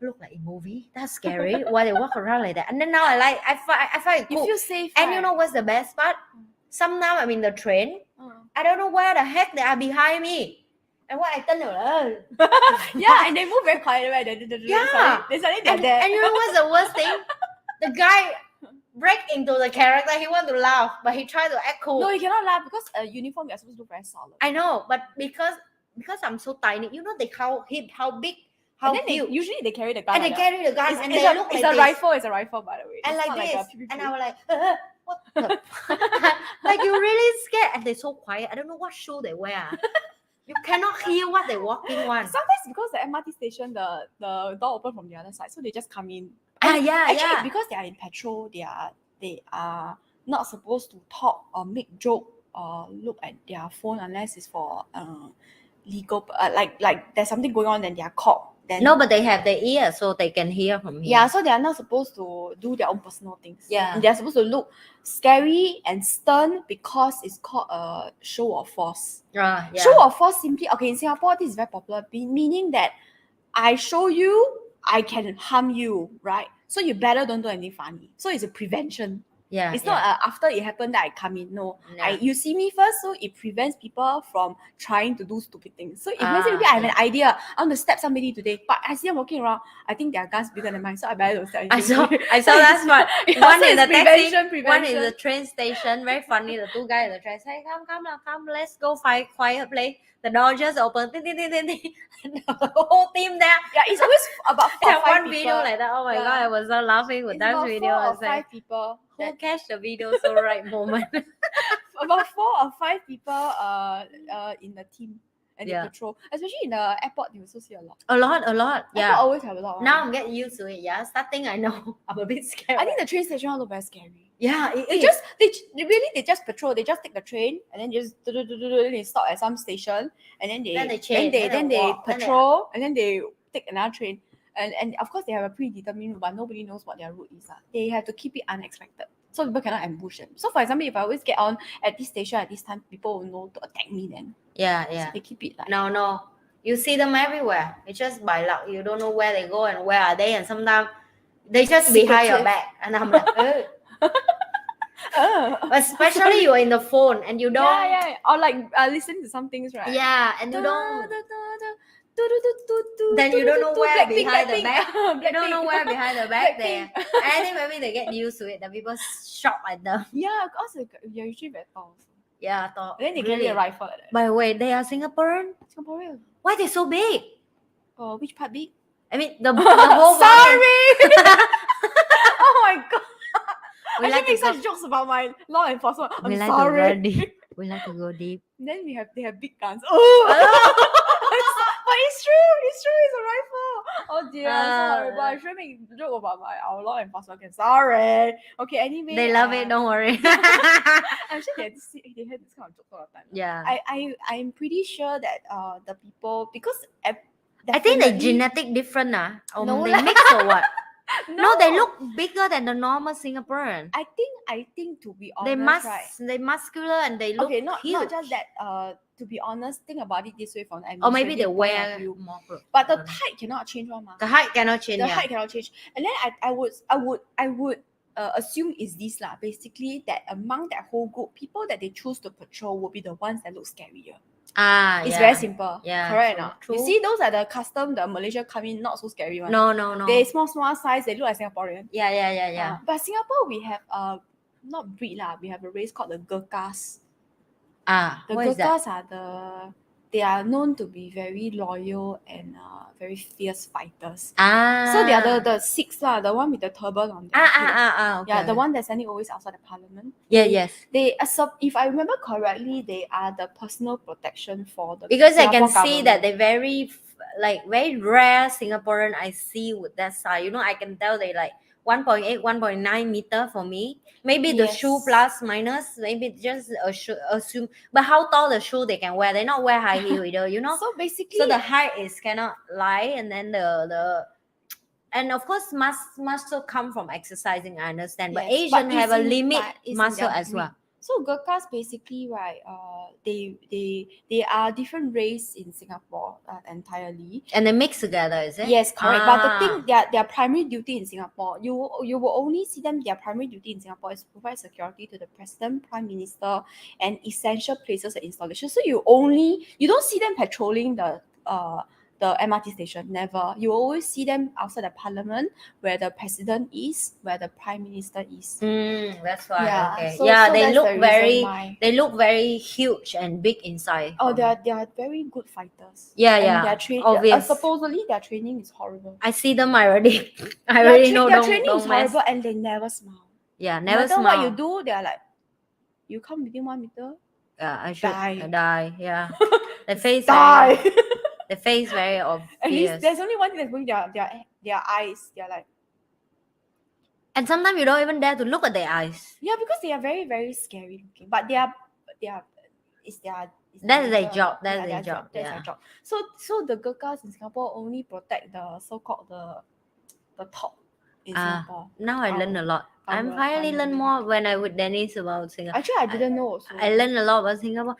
look like a movie. That's scary. Why they walk around like that? And then now I find it cool. You feel safe. And you know what's the best part? Sometimes I'm in the train. I don't know where the heck they are behind me. And what I tell them, yeah, and they move very quietly, right? Yeah, they're there. And you know what's the worst thing? The guy break into the character. He want to laugh, but he tried to act cool. No, you cannot laugh because a uniform you're supposed to look very solid. I know, but because I'm so tiny, you know how big, how huge. Usually they carry the gun. And they carry the gun, and they look like it's a rifle. It's a rifle, by the way. And like this, and I was like, what the? Like you really scared, and they're so quiet. I don't know what shoe they wear. You cannot hear what they're walking on. Sometimes because the MRT station, the door open from the other side, so they just come in. Actually, because they are in patrol, they are not supposed to talk or make joke or look at their phone unless it's for legal. Like there's something going on, then they are caught. Then, no, but they have their ear, so they can hear from here. Yeah, so they are not supposed to do their own personal things. Yeah, and they are supposed to look scary and stern because it's called a show of force. Yeah. Show of force simply, in Singapore this is very popular, meaning that I show you I can harm you, right? So you better don't do anything funny. So it's a prevention. Yeah, it's not after it happened that I come in. No, you see me first, so it prevents people from trying to do stupid things. So if let's say maybe I have an idea, I want to stab somebody today, but I see them walking around, I think their guns bigger than mine, so I better don't stab anything. I saw that part. One in the taxi, one in the train station. Very funny. The two guys in the train say, "Come, let's go find quiet place." The door just open. The whole team there. Yeah, it's always about 4 or 5 one people. Video like that. Oh my god, I was so laughing with that video. 4 or 5 people. Who catch the video so right moment? About 4 or 5 people in the team and the patrol. Especially in the airport, you also see a lot. A lot. Yeah. Airport always have a lot. Now I'm getting used to it. Yeah. Starting I know I'm a bit scared. I think the train station look very scary. Yeah, they just patrol. They just take the train and then just they stop at some station and then they patrol and then they take another train. And of course they have a predetermined route, but nobody knows what their route is. They have to keep it unexpected, so people cannot ambush them. So for example, if I always get on at this station at this time, people will know to attack me then. Yeah. So they keep it like no. You see them everywhere. It's just by luck. You don't know where they go and where are they, and sometimes they just behind your back. And I'm like, Especially you're in the phone and you don't. Yeah. Or like listening to some things, right? Yeah, and you don't. Then Then you don't know where behind the back. Blackpink. You don't know where behind the back there. Blackpink. And I think maybe they get used to it. That people shout at them. Yeah, because you're usually very tall. Yeah, I thought. And then they really? carry a rifle like that. By the way, they are Singaporean. Singaporean. Why they so big? Which part big? I mean the whole Sorry. Oh my god. We I like should make to go- such jokes about my law enforcement. I'm We like sorry. to go deep. We like to go deep. Then they have big guns. Oh. But it's true. It's a rifle. Oh dear, I'm sorry. But I should make a joke about our law enforcement. Okay, sorry. Okay, anyway. They love it. Don't worry. I'm sure they had this kind of joke all the time. Yeah. I'm pretty sure that the people, because I think they definitely- genetic different or No they lah. mix or what? No, they look bigger than the normal Singaporean. I think to be They honest, right? they muscular and they look Okay, not huge. just that. To be honest, think about it this way from an Or maybe they administrative point of wear view. more clothes. But the height cannot change one, ma. The height cannot change. The Yeah. height cannot change. And then I would assume is this lah. Basically, that among that whole group, people that they choose to patrol will be the ones that look scarier. It's very simple. Yeah, Correct true, or not? true. You see, those are the custom, the Malaysia come in, not so scary one. No. They small size, they look like Singaporean. Yeah. But Singapore, we have not breed lah. We have a race called the Gurkhas. The What is that? Gurkhas they are known to be very loyal and very fierce fighters. So they are the Sikhs lah, the one with the turban on their head. Okay. Yeah, the one that's standing always outside the parliament. Yeah, yes. They, if I remember correctly, they are the personal protection for the Because I can Singapore see that government. they very rare Singaporean I see with that size. You know, I can tell they like 1.8, 1.9 meter for me. Maybe the shoe Yes. plus minus, maybe just assume. But how tall the shoe they can wear? They not wear high heel either, you know. So basically, So the height is cannot lie, and then and of course muscle come from exercising. I understand, but yes, Asian have a it's in- limit but it's in muscle their as well. breed. So Gurkhas basically, right? They are different race in Singapore entirely. And they mix together, is it? Yes, correct. But the Ah. thing, their primary duty in Singapore, you will only see them. Their primary duty in Singapore is to provide security to the president, prime minister, and essential places and installations. So you don't see them patrolling the MRT station. Never. You always see them outside the parliament, where the president is, where the prime minister is. That's why. Yeah, Okay. so- yeah, so they that's look the reason very. why. They look very huge and big inside. Oh, they are very good fighters. Yeah, And yeah, Their obvious. supposedly their training is horrible. I see them already. I already know. Their Don't training is mess. horrible, and they never smile. Yeah, No never matter smile. what you do, they are like, you come within 1 meter, Yeah, I should Die. die. Yeah, the face. die. The face very At least obvious. there's only one thing that's moving their eyes. They're like, And sometimes you don't even dare to look at their eyes. yeah, because they are very, very scary looking. But it's their That's their nature. job. That's Yeah, their job. That's Yeah. their job. So the Gurkhas in Singapore only protect the so-called the top in Singapore. Now I learn a lot. I'm our finally learn family. more when I with Dennis about Singapore. Actually, I didn't know also. I learned a lot about Singapore,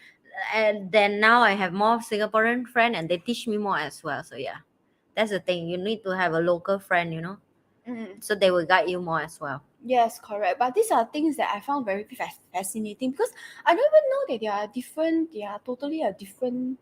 and then now I have more Singaporean friend, and they teach me more as well. So yeah, that's the thing. You need to have a local friend, you know, so they will guide you more as well. Yes, correct. But these are things that I found very fascinating because I don't even know that they are different. They are totally a different.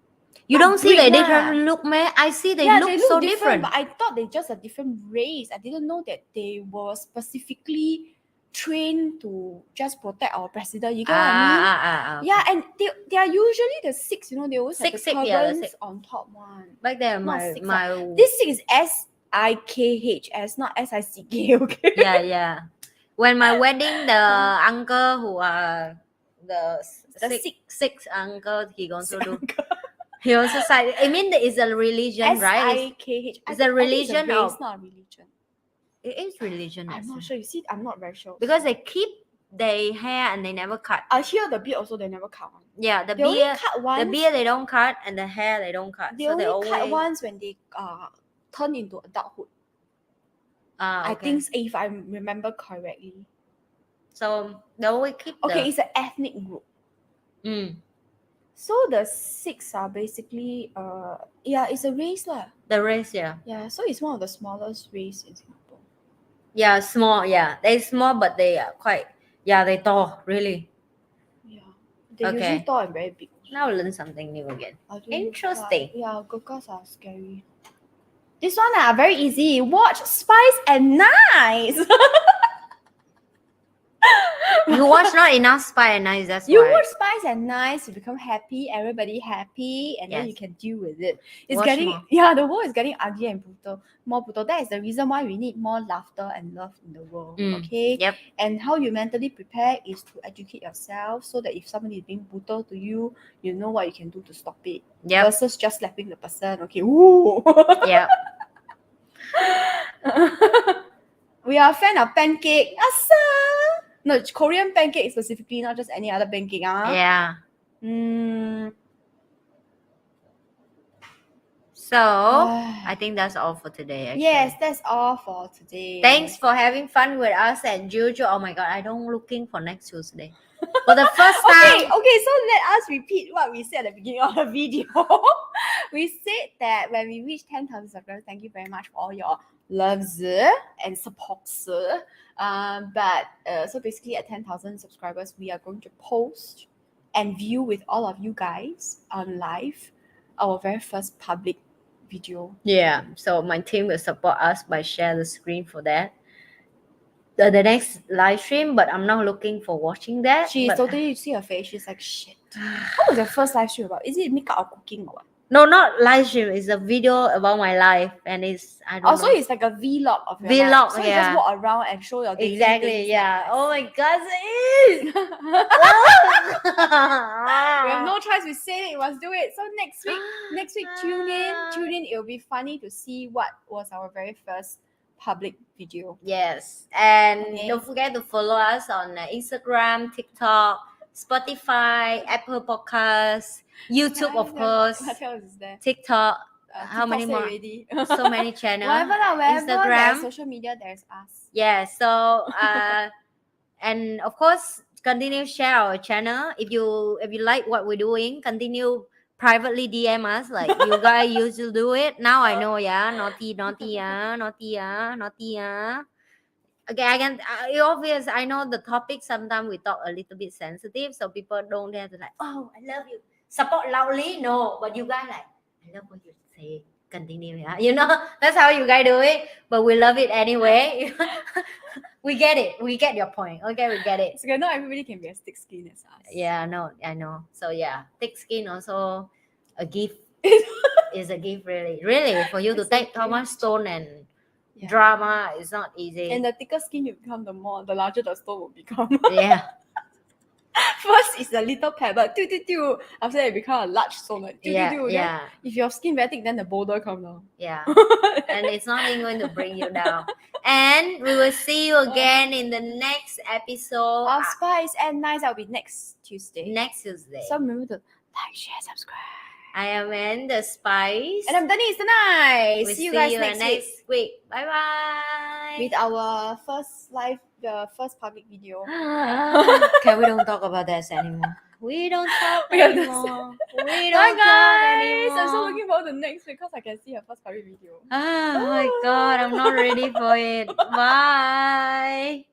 You Not don't see breed they lah. different look, man. I see they Yeah, look they so look different. But I thought they just a different race. I didn't know that they were specifically trained to just protect our president. You get what I mean? Yeah, and they are usually the Sikhs. You know, they always have the Sikh, yeah, the turbans Sikh. on top one. Back there, Not my Sikh, my This Sikh is SIKHS, not SICK. Okay. yeah. When my wedding, the uncle who the The six uncle, he also do. He also said, I mean, it's a religion, right? SIKH. It's a religion race, of- not a religion. It is religion. I'm not actually. sure. You see, I'm not very sure. Because they keep their hair and they never cut. I hear the beard also they never cut one. Yeah, the They only beard, cut once. the beard they don't cut, and the hair they don't cut. They so only they always cut once when they turn into adulthood. I okay. think if I remember correctly. So they always keep. Okay, it's an ethnic group. The, So the Sikhs are basically it's a race lah. the race, yeah. Yeah, so it's one of the smallest race in Singapore. Yeah, small. Yeah, they small, but they are quite. Yeah, they tall, really. Yeah. They usually tall and very big. Now learn something new again. I don't Interesting. Know, yeah, gokas are scary. This one very easy. Watch Spice and Nice. You watch not enough Spy and Nice, that's You why. watch Spice and Nice, you become happy, everybody happy, and then Yes. you can deal with it. It's Watch getting more. the world is getting ugly and more brutal. That is the reason why we need more laughter and love in the world. Okay. Yep. And how you mentally prepare is to educate yourself so that if somebody is being brutal to you, you know what you can do to stop it. Yep. Versus just slapping the person. Okay. Woo. Yep. We are a fan of pancake. Asa! No, Korean pancake specifically, not just any other pancake. Yeah. Mm. So I think that's all for today. Actually. Yes, that's all for today. Thanks for having fun with us and Juju. Oh my god, I don't looking for next Tuesday. For the first time. Okay, so let us repeat what we said at the beginning of the video. We said that when we reach 10,000 subscribers, thank you very much for all your loves and support. So basically at 10,000 subscribers, we are going to post and view with all of you guys on live our very first public video. Yeah, so my team will support us by share the screen for that. The next live stream, but I'm not looking for watching that. She's totally, you see her face, she's like, shit. What was your first live stream about? Is it makeup or cooking or what? No, not live stream. It's a video about my life, and it's I don't know. Also, it's like a vlog of your Vlog, life. So yeah. you just walk around and show your daily Exactly, things. yeah. Oh my god, it is. We have no choice. We say it, we must do it. So next week, tune in. It'll be funny to see what was our very first public video. Yes, and Okay. don't forget to follow us on Instagram, TikTok, Spotify, Apple Podcasts, YouTube, of course, What else is there? TikTok. TikTok How many say more? already. So many channels. Wherever there's Instagram. social media, there's us. Yeah. So and of course, continue share our channel. If you like what we're doing, continue privately DM us like you guys used to do it. Now I know, yeah, naughty, Okay, I can. Obvious. I know the topic. Sometimes we talk a little bit sensitive, so people don't have to like, oh, I love you. Support loudly, no. But you guys like, I love what you say. Continue, yeah. You know, that's how you guys do it. But we love it anyway. We get it. We get your point. Okay, we get it. So not everybody can be as thick skin as us. Yeah, I know. So yeah, thick skin also a gift. Is a gift, really for you to take how much stone and drama is not easy. And the thicker skin you become, the larger the stone will become. Yeah. First is a little pebble, after that it become a large stone. Like, yeah. If your skin very thick, then the boulder come down. Yeah. And it's not even going to bring you down. And we will see you again in the next episode of Spice and Nice. That'll be next Tuesday. So remember to like, share, subscribe. I am in the Spice. And I'm Denise the Nice. We'll see you guys next week. Bye bye. With our first public video. Okay, we don't talk about that anymore. We don't talk We have to anymore. We Bye don't talk guys. anymore. I'm so looking forward to next week because I can see her first public video. Oh my god, I'm not ready for it. Bye.